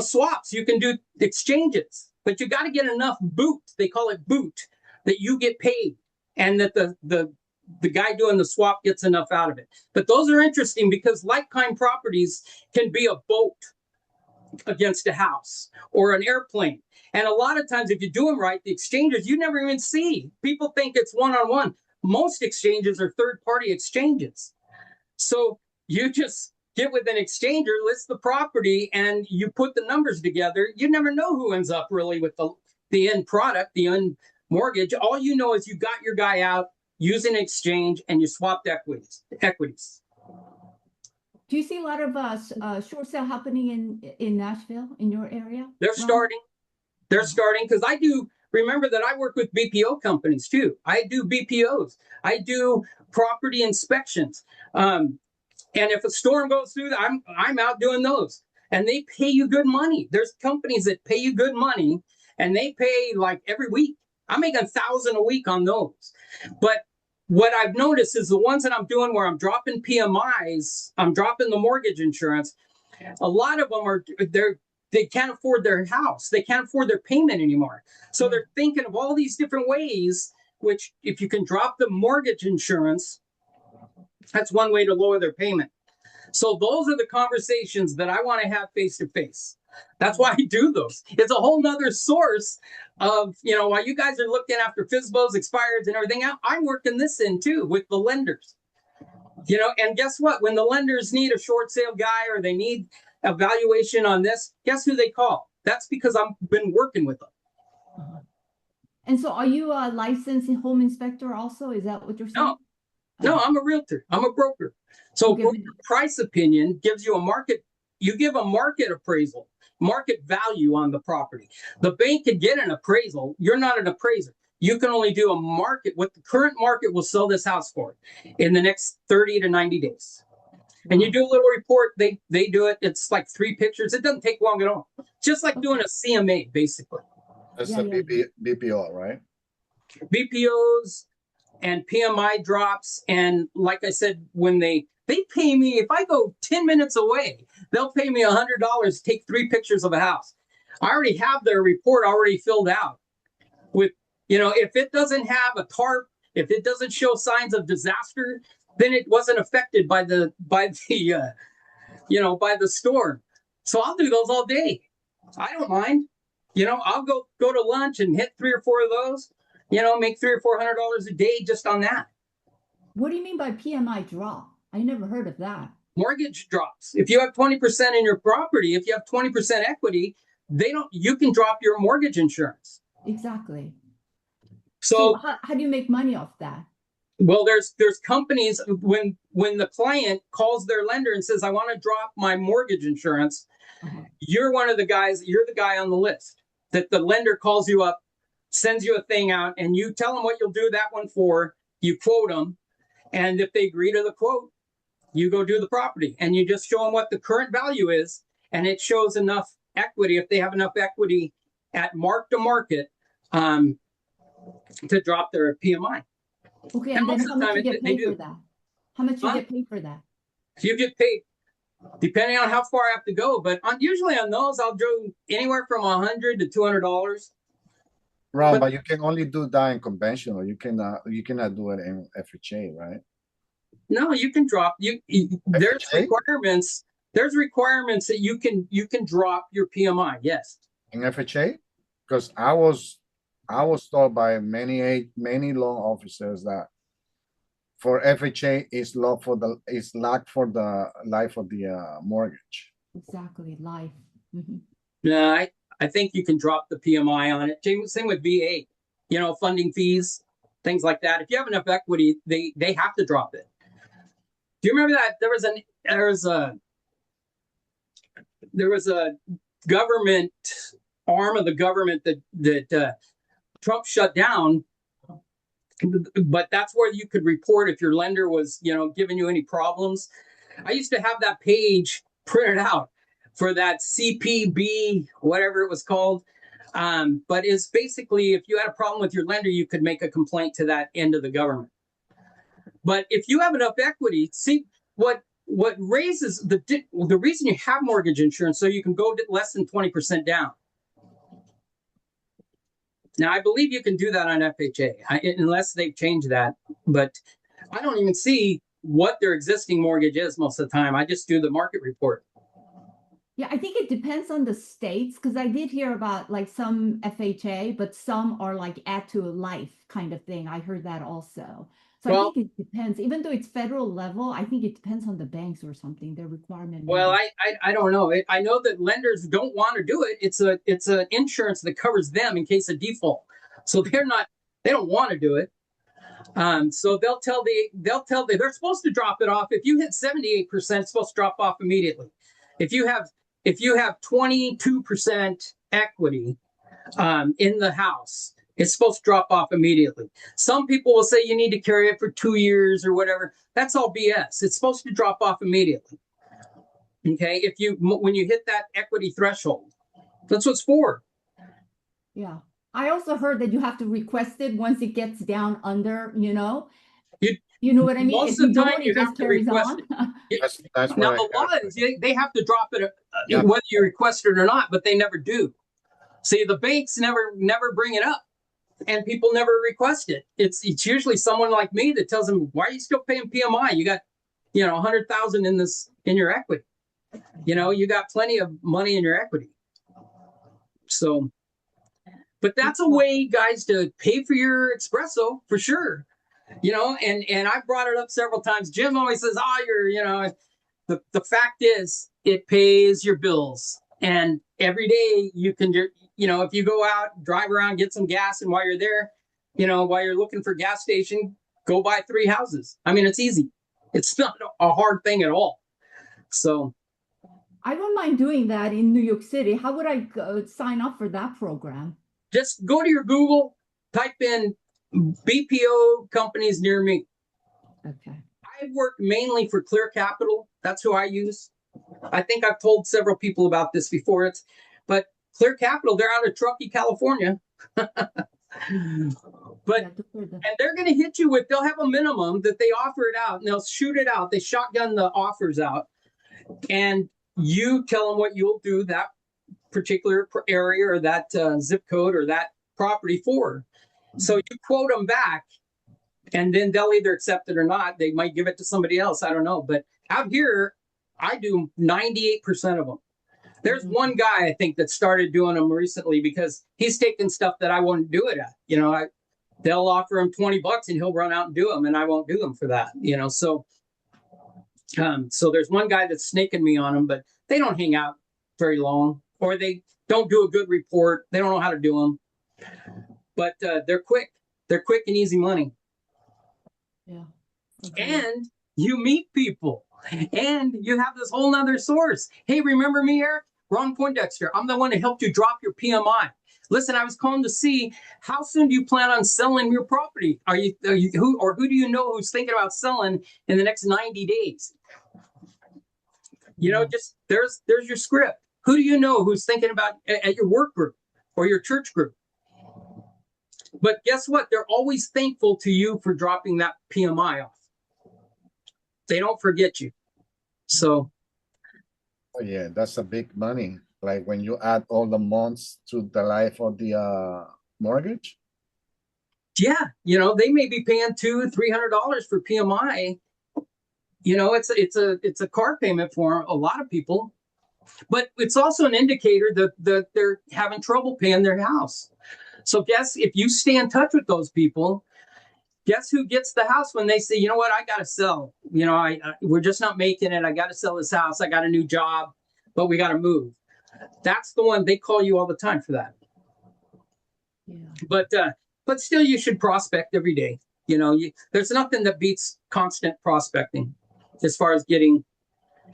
swaps. You can do exchanges, but you got to get enough boot. They call it boot, that you get paid, and that the guy doing the swap gets enough out of it. But those are interesting because like-kind properties can be a boat against a house or an airplane. And a lot of times, if you do them right, the exchanges you never even see. People think it's one-on-one. Most exchanges are third-party exchanges. So you just get with an exchanger, list the property, and you put the numbers together. You never know who ends up really with the end product, the end mortgage. All you know is you got your guy out using an exchange and you swapped equities. Do you see a lot of short sale happening in Nashville, in your area? They're starting. They're starting because I do remember that I work with BPO companies too. I do BPOs. I do property inspections. And if a storm goes through, I'm out doing those. And they pay you good money. There's companies that pay you good money, and they pay like every week. I'm making $1,000 a week on those. But what I've noticed is the ones that I'm doing where I'm dropping PMIs, I'm dropping the mortgage insurance. A lot of them they can't afford their house. They can't afford their payment anymore. So they're thinking of all these different ways, which if you can drop the mortgage insurance, that's one way to lower their payment. So those are the conversations that I want to have face to face. That's why I do those. It's a whole nother source of, while you guys are looking after FSBOs, expireds and everything out, I'm working this in too with the lenders. And guess what? When the lenders need a short sale guy or they need a valuation on this, guess who they call? That's because I've been working with them. And so are you a licensed home inspector also? Is that what you're saying? No, I'm a realtor. I'm a broker. So broker price opinion gives you you give a market appraisal, market value on the property. The bank can get an appraisal. You're not an appraiser. You can only do a market, what the current market will sell this house for in the next 30 to 90 days. And you do a little report, they do it. It's like 3 pictures. It doesn't take long at all. Just like doing a CMA, basically. That's the BPO, right? BPOs and PMI drops. And like I said, when they pay me, if I go 10 minutes away, they'll pay me $100 to take 3 pictures of a house. I already have their report already filled out with, if it doesn't have a tarp, if it doesn't show signs of disaster, then it wasn't affected by the storm. So I'll do those all day. I don't mind. I'll go to lunch and hit 3 or 4 of those. Make $300 or $400 a day just on that. What do you mean by PMI drop? I never heard of that. Mortgage drops. If you have 20% in your property, if you have 20% equity, you can drop your mortgage insurance. Exactly. So how do you make money off that? Well, there's companies when the client calls their lender and says, I want to drop my mortgage insurance, you're the guy on the list that the lender calls you up, sends you a thing out, and you tell them what you'll do that one for, you quote them, and if they agree to the quote, you go do the property, and you just show them what the current value is, and it shows enough equity, if they have enough equity at mark to market, to drop their PMI. Okay, and then how much you get paid for that? How much you get paid for that? You get paid depending on how far I have to go, but usually on those I'll do anywhere from $100 to $200. Ron, but you can only do that in conventional. You cannot do it in FHA, right? No, you can drop. There's requirements. There's requirements that you can drop your PMI. Yes. In FHA? because I was told by many loan officers that for FHA is locked for the life of the mortgage. Exactly, life. Mhm. Yeah, I think you can drop the PMI on it. Same with VA, funding fees, things like that. If you have enough equity, they have to drop it. Do you remember that there was a government arm of the government that Trump shut down, but that's where you could report if your lender was, giving you any problems. I used to have that page printed out for that CPB, whatever it was called. But it's basically, if you had a problem with your lender, you could make a complaint to that end of the government. But if you have enough equity, see what raises the reason you have mortgage insurance, so you can go less than 20% down. Now, I believe you can do that on FHA, unless they've changed that. But I don't even see what their existing mortgage is most of the time. I just do the market report. Yeah, I think it depends on the states, because I did hear about like some FHA, but some are like add to a life kind of thing. I heard that also. So I think it depends. Even though it's federal level, I think it depends on the banks or something, their requirement. Well, I don't know. I know that lenders don't want to do it. It's an insurance that covers them in case of default. So they don't want to do it. So they're supposed to drop it off. If you hit 78%, it's supposed to drop off immediately. If you have 22% equity in the house, it's supposed to drop off immediately. Some people will say you need to carry it for 2 years or whatever. That's all BS. It's supposed to drop off immediately. Okay, when you hit that equity threshold, that's what it's for. Yeah. I also heard that you have to request it once it gets down under, you know what I mean? Most If of the you time, don't, you it have just to carries request on. it. That's Now, what the law is they have to drop it Yeah. whether you request it or not, but they never do. See, the banks never bring it up, and people never request it. It's usually someone like me that tells them, "Why are you still paying PMI? You got, 100,000 in your equity. You got plenty of money in your equity." So, but that's a way, guys, to pay for your espresso for sure. And I brought it up several times. Jim always says, the fact is it pays your bills. And every day you can, if you go out, drive around, get some gas. And while you're there, while you're looking for a gas station, go buy 3 houses. I mean, it's easy. It's not a hard thing at all. So I don't mind doing that in New York City. How would I sign up for that program? just go to your Google, type in BPO companies near me. Okay. I work mainly for Clear Capital. That's who I use. I think I've told several people about this before. But Clear Capital, they're out of Truckee, California. And they're going to hit you with, they'll have a minimum that they offer it out, and they'll shoot it out. They shotgun the offers out, and you tell them what you'll do that particular area or that zip code or that property for. So you quote them back, and then they'll either accept it or not. They might give it to somebody else. I don't know. But out here, I do 98% of them. There's one guy, I think, that started doing them recently because he's taking stuff that I wouldn't do it at. They'll offer him $20 and he'll run out and do them, and I won't do them for that. So there's one guy that's snaking me on them, but they don't hang out very long, or they don't do a good report. They don't know how to do them, but they're quick. They're quick and easy money. Yeah. Okay. And you meet people, and you have this whole nother source. Hey, remember me, Eric? Ron Poindexter. I'm the one that helped you drop your PMI. Listen, I was calling to see how soon do you plan on selling your property? Are you who do you know who's thinking about selling in the next 90 days? Just there's your script. Who do you know who's thinking about at your work group or your church group? But guess what? They're always thankful to you for dropping that PMI off. They don't forget you. So. Oh, yeah, that's a big money. Like when you add all the months to the life of the mortgage. Yeah, they may be paying $200-$300 for PMI. It's a car payment for a lot of people. But it's also an indicator that they're having trouble paying their house. So guess if you stay in touch with those people, guess who gets the house when they say, you know what, I got to sell. You know, we're just not making it. I got to sell this house. I got a new job, but we got to move. That's the one they call you all the time for that. Yeah. But still, you should prospect every day. You know, there's nothing that beats constant prospecting as far as getting,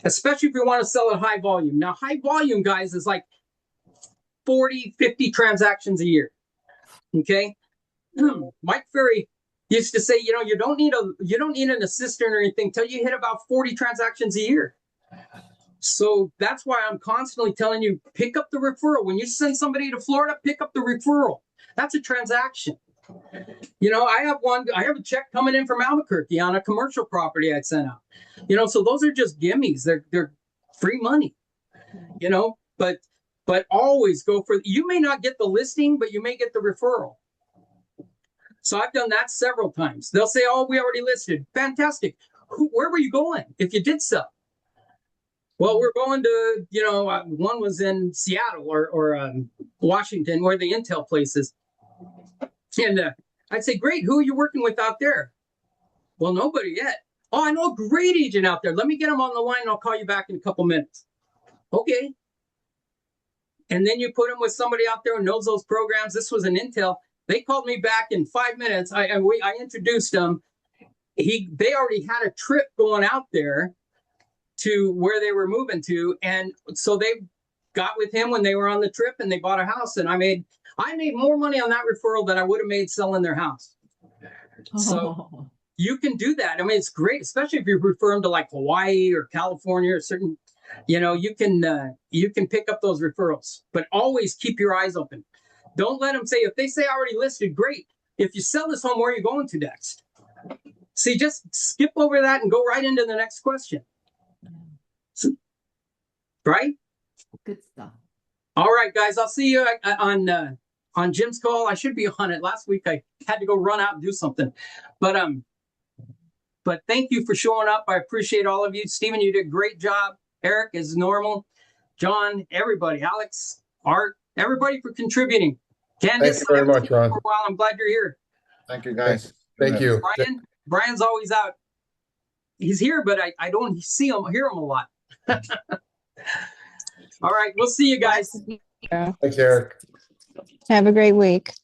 especially if you want to sell at high volume. Now, high volume, guys, is like 40, 50 transactions a year. Okay. Mike Ferry used to say, you know, you don't need an assistant or anything till you hit about 40 transactions a year. So that's why I'm constantly telling you, pick up the referral. When you send somebody to Florida, pick up the referral. That's a transaction. You know, I have a check coming in from Albuquerque on a commercial property I'd sent out. You know, so those are just gimmies. They're free money. You know, but always go for, you may not get the listing, but you may get the referral. So I've done that several times. They'll say, oh, we already listed. Fantastic. Where were you going if you did sell? Well, we're going to, you know, one was in Seattle or Washington, where the Intel place is. And I'd say, great, who are you working with out there? Well, nobody yet. Oh, I know a great agent out there. Let me get him on the line and I'll call you back in a couple minutes. Okay. And then you put him with somebody out there who knows those programs. This was an Intel. They called me back in 5 minutes. I introduced them. They already had a trip going out there to where they were moving to. And so they got with him when they were on the trip and they bought a house. And I made more money on that referral than I would have made selling their house. So you can do that. I mean, it's great, especially if you refer them to like Hawaii or California or certain, you know, you can pick up those referrals, but always keep your eyes open. Don't let them say, if they say I already listed, great. If you sell this home, where are you going to next? See, just skip over that and go right into the next question. So, right? Good stuff. All right, guys, I'll see you on Jim's call. I should be on it. Last week I had to go run out and do something. But thank you for showing up. I appreciate all of you. Stephen, you did a great job. Eric, as normal. John, everybody, Alex, Art, everybody for contributing. Candace, thank you very much, Ron. For a while. I'm glad you're here. Thank you, guys. Thank you. Brian's always out. He's here, but I don't hear him a lot. All right, we'll see you guys. Thanks, Eric. Have a great week.